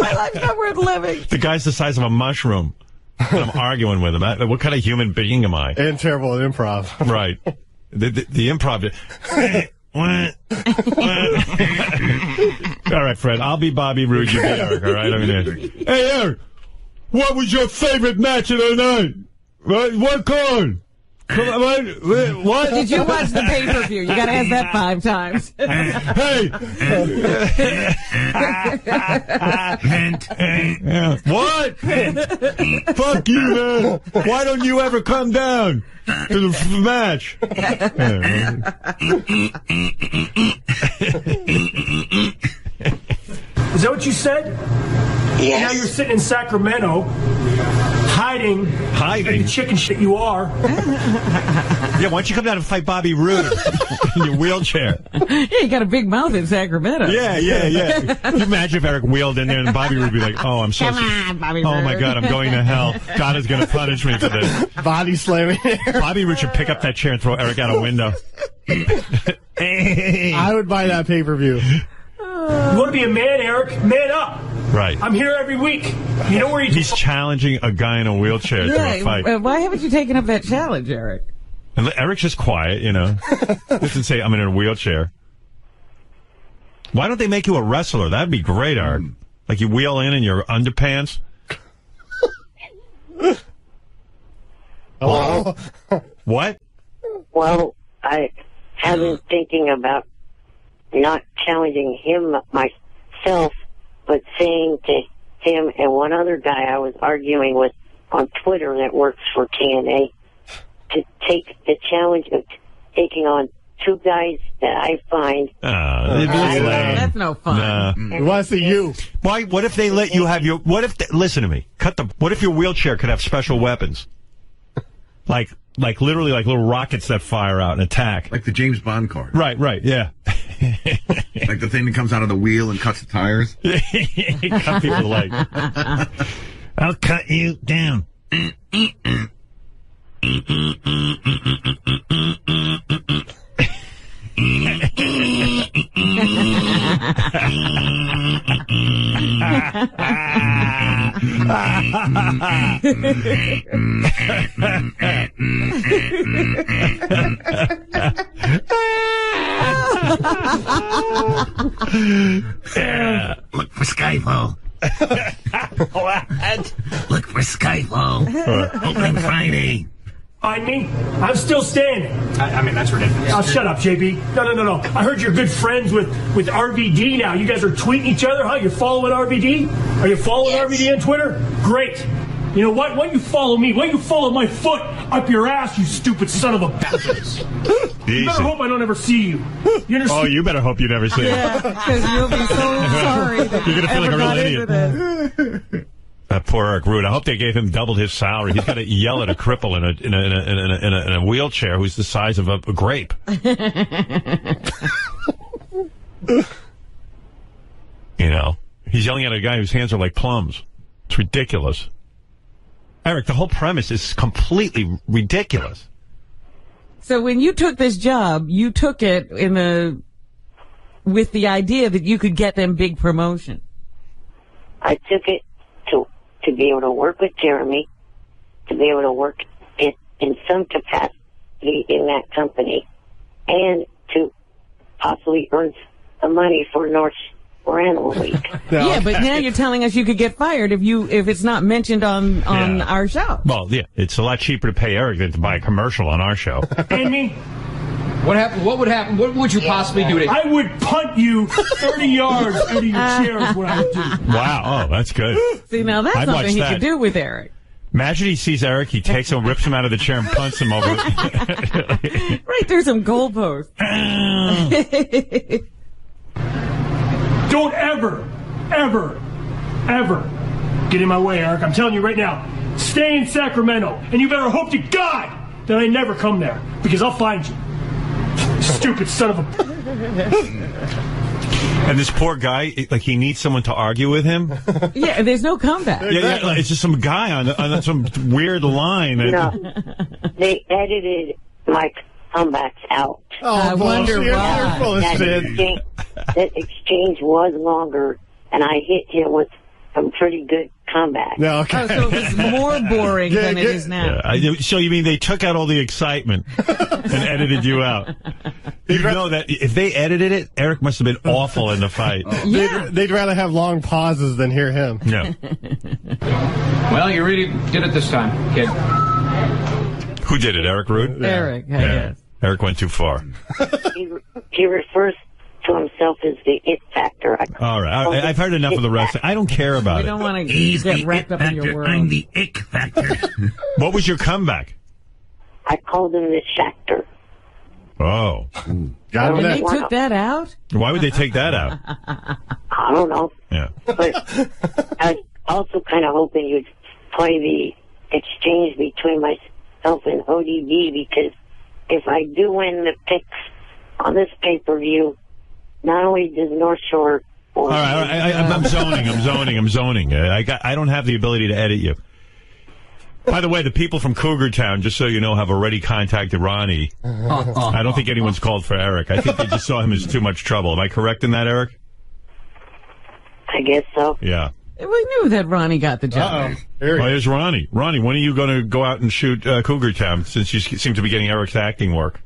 My life's not worth living. The guy's the size of a mushroom. I'm arguing with him. What kind of human being am I? And terrible at improv. Right. The improv. All right, Fred. I'll be Bobby Roode. You be Eric. All right. Hey, Eric. What was your favorite match of the night? What card? What? Did you watch the pay-per-view? You got to ask that 5 times. Hey! What? Fuck you, man. Why don't you ever come down to the match? Is that what you said? Yes. And now you're sitting in Sacramento hiding. Like the chicken shit you are. Yeah, why don't you come down and fight Bobby Roode in your wheelchair? Yeah, you got a big mouth in Sacramento. Yeah. Can you imagine if Eric wheeled in there and Bobby would be like, "Oh, I'm so Come on, Bobby oh my Roode." God, I'm going to hell. God is going to punish me for this." Body slamming. Bobby Roode should pick up that chair and throw Eric out a window. I would buy that pay-per-view. You want to be a man, Eric? Man up. Right. I'm here every week. You know where He's challenging a guy in a wheelchair to a fight. Why haven't you taken up that challenge, Eric? And Eric's just quiet, you know. Doesn't say, "I'm in a wheelchair." Why don't they make you a wrestler? That'd be great, Eric. Like you wheel in your underpants. Hello? What? Well, I have been thinking about not challenging him myself, but saying to him and one other guy I was arguing with on Twitter that works for TNA to take the challenge of taking on two guys that I find. That's no fun. Nah. We want to see you. Why? What if they let you have your? Listen to me. What if your wheelchair could have special weapons? Like literally like little rockets that fire out and attack. Like the James Bond car. Right, yeah. Like the thing that comes out of the wheel and cuts the tires. Cut people's legs. I'll cut you down. Look for Skyfall. What? Look for Skyfall. Opening Friday. Find me? I'm still standing. I mean, that's ridiculous. Oh, shut up, JB. No. I heard you're good friends with RVD now. You guys are tweeting each other, huh? You're following RVD? Are you following RVD on Twitter? Great. You know what? Why don't you follow me? Why don't you follow my foot up your ass, you stupid son of a bitch? You better hope I don't ever see you. You understand? Oh, you better hope you never see it. Yeah, because you'll be so sorry that You're going to feel like a real idiot. That poor Eric Roode. I hope they gave him doubled his salary. He's got to yell at a cripple in a wheelchair who's the size of a grape. You know, he's yelling at a guy whose hands are like plums. It's ridiculous. Eric, the whole premise is completely ridiculous. So when you took this job, you took it with the idea that you could get them big promotion. I took it to be able to work with Jeremy, to be able to work in some capacity in that company, and to possibly earn some money for North Randall Week. Yeah, but now you're telling us you could get fired if it's not mentioned on our show. Well, yeah, it's a lot cheaper to pay Eric than to buy a commercial on our show. And me? What happened? What would happen? What would you possibly do to? I would punt you 30 yards out of your chair is what I would do. Wow, oh, that's good. See, now that's I'd something he watch that. could do with Eric. Imagine he sees Eric, he takes him, rips him out of the chair, and punts him over. Right through some goalposts. Don't ever get in my way, Eric. I'm telling you right now. Stay in Sacramento, and you better hope to God that I never come there, because I'll find you. Stupid son of a... And this poor guy, like, he needs someone to argue with him. Yeah, there's no comeback. Yeah, it's just some guy on some weird line. No, they edited my comebacks out. Oh, I wonder why. That exchange was longer, and I hit him with some pretty good comeback. No, okay. Oh, so it's more boring than it is now. Yeah, so you mean they took out all the excitement and edited you out? You know that if they edited it, Eric must have been awful in the fight. Yeah. They'd rather have long pauses than hear him. Yeah. Well, you really did it this time, kid. Who did it, Eric Roode? Yeah. Eric, I guess. Eric went too far. He refers to himself as the it factor. All right. I've heard enough of the wrestling. I don't care about We don't want to He's get the wrapped it up in your factor. world. I'm the ick factor. What was your comeback? I called him the Shactor. Oh. Got him And there. they took that out? Why would they take that out? I don't know. Yeah. But I was also kind of hoping you'd play the exchange between myself and ODB, because if I do win the picks on this pay-per-view, not only does North Shore... All right, I'm zoning. I don't have the ability to edit you. By the way, the people from Cougar Town, just so you know, have already contacted Ronnie. I don't think anyone's called for Eric. I think they just saw him as too much trouble. Am I correct in that, Eric? I guess so. Yeah. We knew that Ronnie got the job. There's Ronnie. Ronnie, when are you going to go out and shoot Cougar Town, since you seem to be getting Eric's acting work?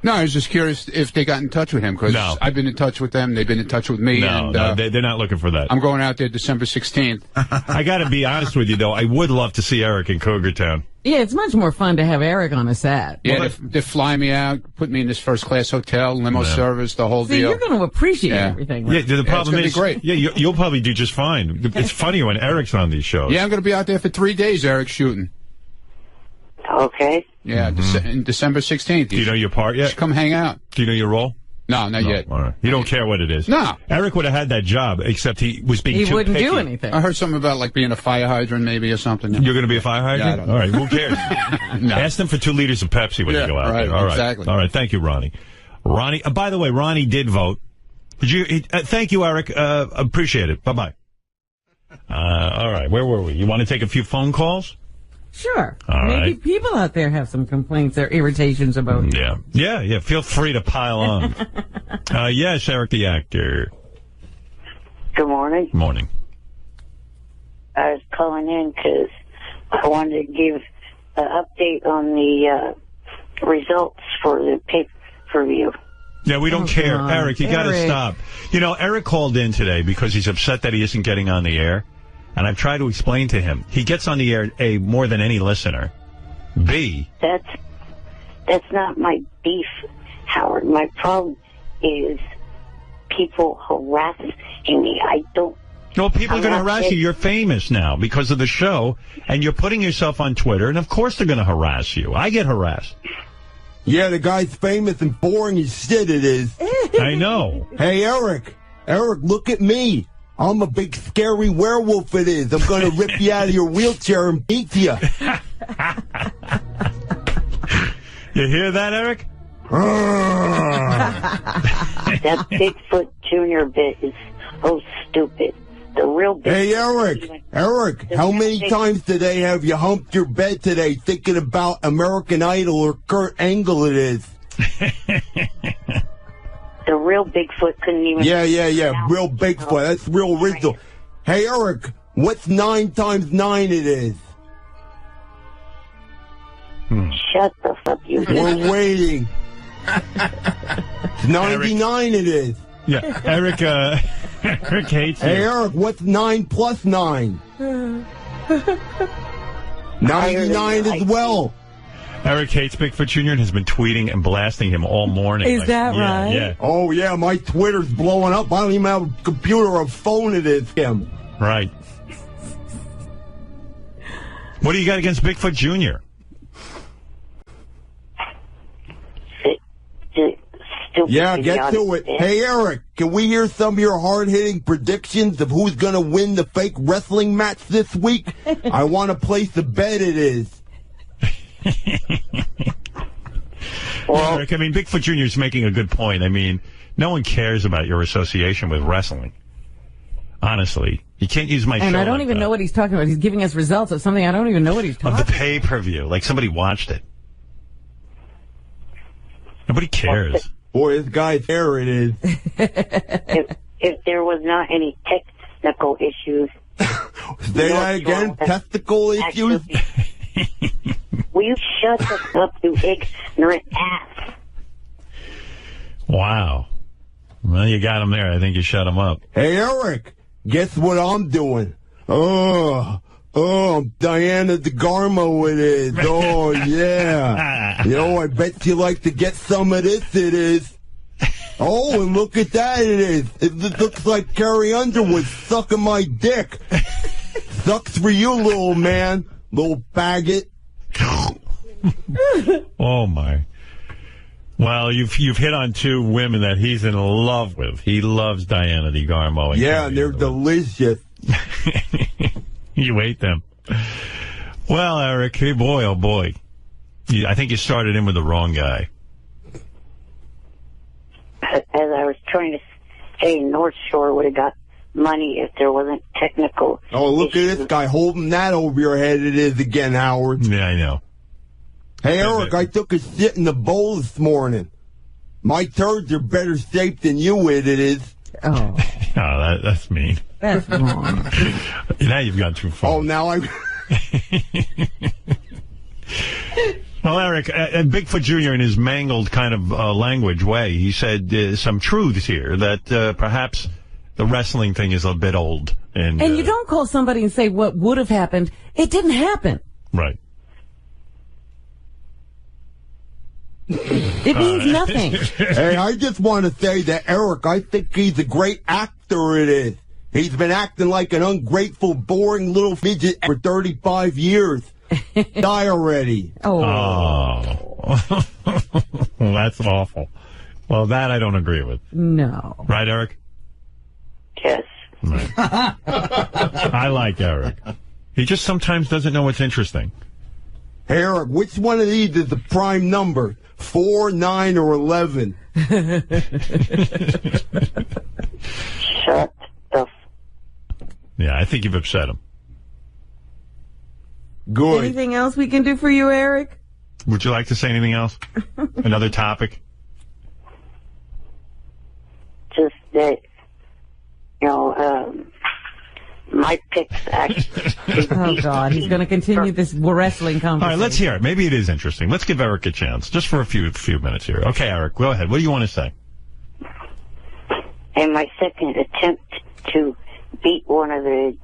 No, I was just curious if they got in touch with him, because I've been in touch with them. They've been in touch with me. No, they're not looking for that. I'm going out there December 16th. I got to be honest with you, though. I would love to see Eric in Cougar Town. Yeah, it's much more fun to have Eric on a set. Yeah, they fly me out, put me in this first-class hotel, limo service, the whole deal. You're going to appreciate everything. Right? Yeah, the problem is, be great. Yeah, you'll probably do just fine. It's funny when Eric's on these shows. Yeah, I'm going to be out there for 3 days, Eric, shooting. Okay. Yeah, December 16th. Do you know your part yet? Come hang out. Do you know your role? No, not yet. All right. You don't care what it is? No. Eric would have had that job, except he was being too picky. He wouldn't do anything. I heard something about, like, being a fire hydrant maybe or something. You're going to be a fire hydrant? Yeah, I don't know. All right, who cares? No. Ask them for 2 liters of Pepsi when you go out there. All right, exactly. All right, thank you, Ronnie. Ronnie, by the way, Ronnie did vote. Did you? Thank you, Eric. Appreciate it. Bye-bye. All right, where were we? You want to take a few phone calls? Sure. All Maybe right. people out there have some complaints or irritations about it. Yeah. Feel free to pile on. Yes, Eric the actor. Good morning. Morning. I was calling in because I wanted to give an update on the results for the pay-per-view. Yeah, we don't care. God. Eric, you got to stop. You know, Eric called in today because he's upset that he isn't getting on the air. And I've tried to explain to him. He gets on the air, A, more than any listener. B. That's not my beef, Howard. My problem is people harassing me. I don't... No, people are going to harass you. You're famous now because of the show, and you're putting yourself on Twitter, and of course they're going to harass you. I get harassed. Yeah, the guy's famous and boring as shit it is. I know. Hey, Eric, look at me. I'm a big scary werewolf it is. I'm going to rip you out of your wheelchair and beat you. You hear that, Eric? That Bigfoot Jr. bit is so stupid. The real Bigfoot... Hey, Eric, how many times today have you humped your bed today thinking about American Idol or Kurt Angle it is? The real Bigfoot couldn't even... Yeah. Real Bigfoot. That's real original. Hey, Eric, what's 9 times 9 it is? Shut the fuck you. We're waiting. It's 99 it is. Yeah, Eric hates you. Hey, Eric, what's 9 plus 9? 99 as well. Eric hates Bigfoot Jr. and has been tweeting and blasting him all morning. Is that right? Yeah. Oh, yeah, my Twitter's blowing up. I don't even have a computer or a phone it is him. Right. What do you got against Bigfoot Jr.? Yeah, get to it. Hey, Eric, can we hear some of your hard-hitting predictions of who's going to win the fake wrestling match this week? I want to place a bet it is. Well, Eric, I mean, Bigfoot Jr. is making a good point. I mean, no one cares about your association with wrestling. Honestly, you can't use my show. And I don't even know what he's talking about. He's giving us results of something I don't even know what he's talking about. Of the pay-per-view. Like somebody watched it. Nobody cares. Boy, this guy's hair it is. If there was not any technical issues... Say that again? Testicle issues? Will you shut the fuck up, you ignorant ass? Wow. Well, you got him there. I think you shut him up. Hey, Eric, guess what I'm doing? Oh, Diana DeGarmo it is. Oh, yeah. You know, I bet you like to get some of this, it is. Oh, and look at that, it is. It looks like Carrie Underwood sucking my dick. Sucks for you, little man. Little faggot. Oh, my. Well, you've hit on 2 women that he's in love with. He loves Diana DeGarmo. Yeah, and they're delicious. You ate them. Well, Eric, hey, boy, oh boy. I think you started in with the wrong guy. As I was trying to say, North Shore would have got money if there wasn't technical. Oh, look at this guy holding that over your head. It is again, Howard. Yeah, I know. Hey, Eric, I took a shit in the bowl this morning. My turds are better shaped than you it is. Oh. That's mean. That's wrong. Now you've gone too far. Oh, now I... Well, Eric, Bigfoot Jr. in his mangled kind of language way, he said some truths here that perhaps the wrestling thing is a bit old. And you don't call somebody and say what would have happened. It didn't happen. Right. It means nothing. Hey, I just want to say that Eric, I think he's a great actor it is. He's been acting like an ungrateful, boring little midget for 35 years. Die already. Oh. That's awful. Well, that I don't agree with. No. Right, Eric? Yes. Right. I like Eric. He just sometimes doesn't know what's interesting. Hey, Eric, which one of these is the prime number? 4, 9, or 11? Shut up. Yeah, I think you've upset him. Good. Anything else we can do for you, Eric? Would you like to say anything else? Another topic? Just that, my picks actually. Oh, God. He's going to continue this wrestling conversation. All right, let's hear it. Maybe it is interesting. Let's give Eric a chance, just for a few minutes here. Okay, Eric, go ahead. What do you want to say? In my second attempt to beat one of the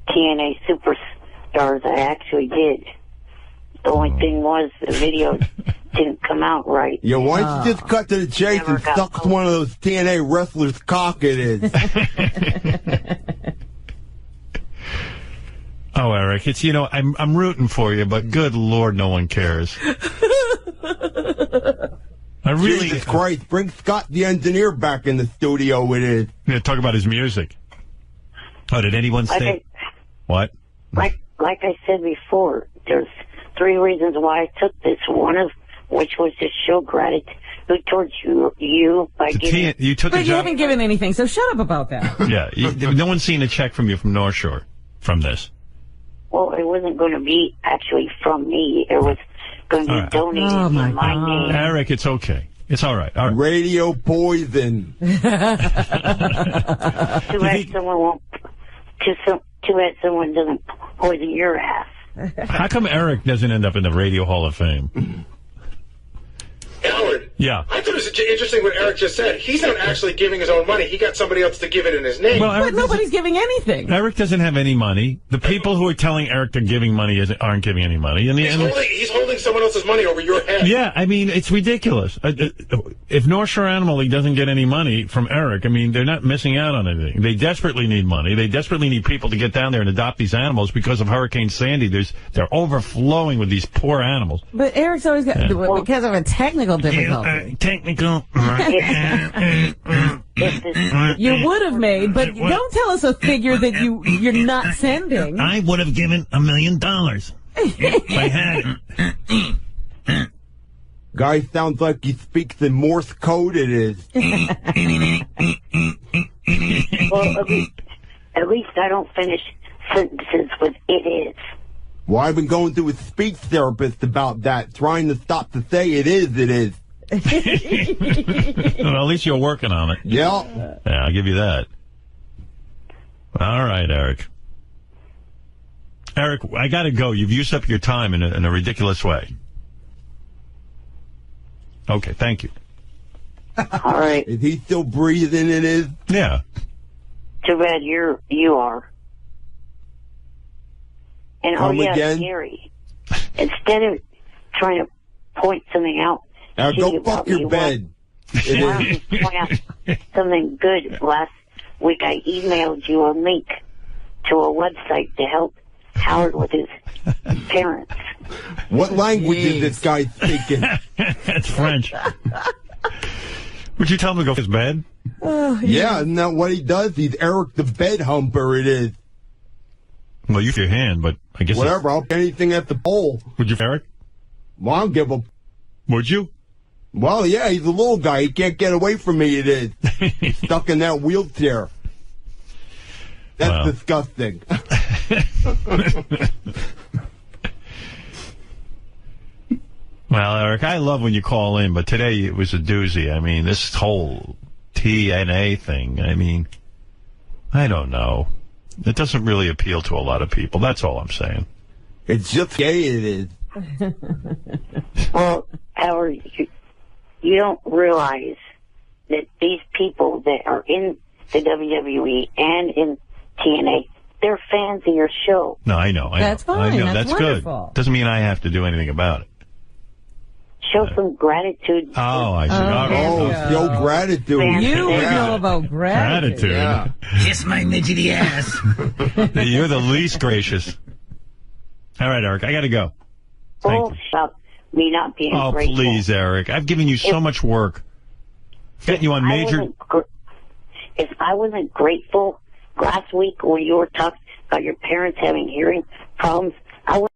TNA superstars, I actually did. The only thing was the video didn't come out right. Yeah, why don't you just cut to the chase and suck one of those TNA wrestlers' cock it is? Oh, Eric, it's, I'm rooting for you, but good Lord, no one cares. Jesus Christ, bring Scott the engineer back in the studio it is. Yeah, talk about his music. Oh, did anyone say? What? Like I said before, there's 3 reasons why I took this. One of which was to show gratitude towards you by giving. You took but a you job? haven't given anything, so shut up about that. Yeah, no one's seen a check from you from North Shore from this. Well, it wasn't going to be actually from me. It was going to be donated in my name. Eric, it's okay. It's all right. All right. Radio poison. Too bad someone doesn't poison your ass. How come Eric doesn't end up in the Radio Hall of Fame? Howard. Yeah. I thought it was interesting what Eric just said. He's not actually giving his own money. He got somebody else to give it in his name. Well, but nobody's giving anything. Eric doesn't have any money. The people who are telling Eric they're giving money aren't giving any money. And he's holding someone else's money over your head. Yeah, I mean, it's ridiculous. If North Shore Animal League doesn't get any money from Eric, I mean, they're not missing out on anything. They desperately need money. They desperately need people to get down there and adopt these animals because of Hurricane Sandy. They're overflowing with these poor animals. But Eric's always got, because of a technical difficulty. Technical. You would have made, but don't tell us a figure that you're not sending. I would have given $1 million if I had it. Guy sounds like he speaks in Morse code it is. Well, at least I don't finish sentences with "it is." Well, I've been going to a speech therapist about that, trying to stop to say it is, it is. Well, at least you're working on it. Yeah. Yeah, I'll give you that. All right, Eric. Eric, I got to go. You've used up your time in a ridiculous way. Okay, thank you. All right. Is he still breathing it is? Yeah. Too bad you are. And Come again? Gary, instead of trying to point something out, now go fuck your bed. Point out something good. Last week I emailed you a link to a website to help Howard with his parents. What language is this guy speaking? That's French. Would you tell him to go to his bed? Yeah, isn't that what he does? He's Eric the bed humper, it is. Well, use your hand, but I guess whatever. I'll put anything at the pole. Would you, Eric? Well, I'll give a. Would you? Well, yeah, he's a little guy. He can't get away from me. It is. He's stuck in that wheelchair. That's disgusting. Well, Eric, I love when you call in, but today it was a doozy. I mean, this whole TNA thing, I mean, I don't know. It doesn't really appeal to a lot of people. That's all I'm saying. It's just gay, it is. Well, Howard, you don't realize that these people that are in the WWE and in TNA, they're fans of your show. No, I know. That's fine. I know. That's wonderful. Good. Doesn't mean I have to do anything about it. Show some gratitude. Oh, I see. Show gratitude. You would know about gratitude. Yeah. Kiss my midgety ass. You're the least gracious. All right, Eric, I got to go. Oh, stop me not being grateful. Oh, please, Eric. I've given you so much work. Getting you on major... If I wasn't grateful last week when you were talking about your parents having hearing problems, I would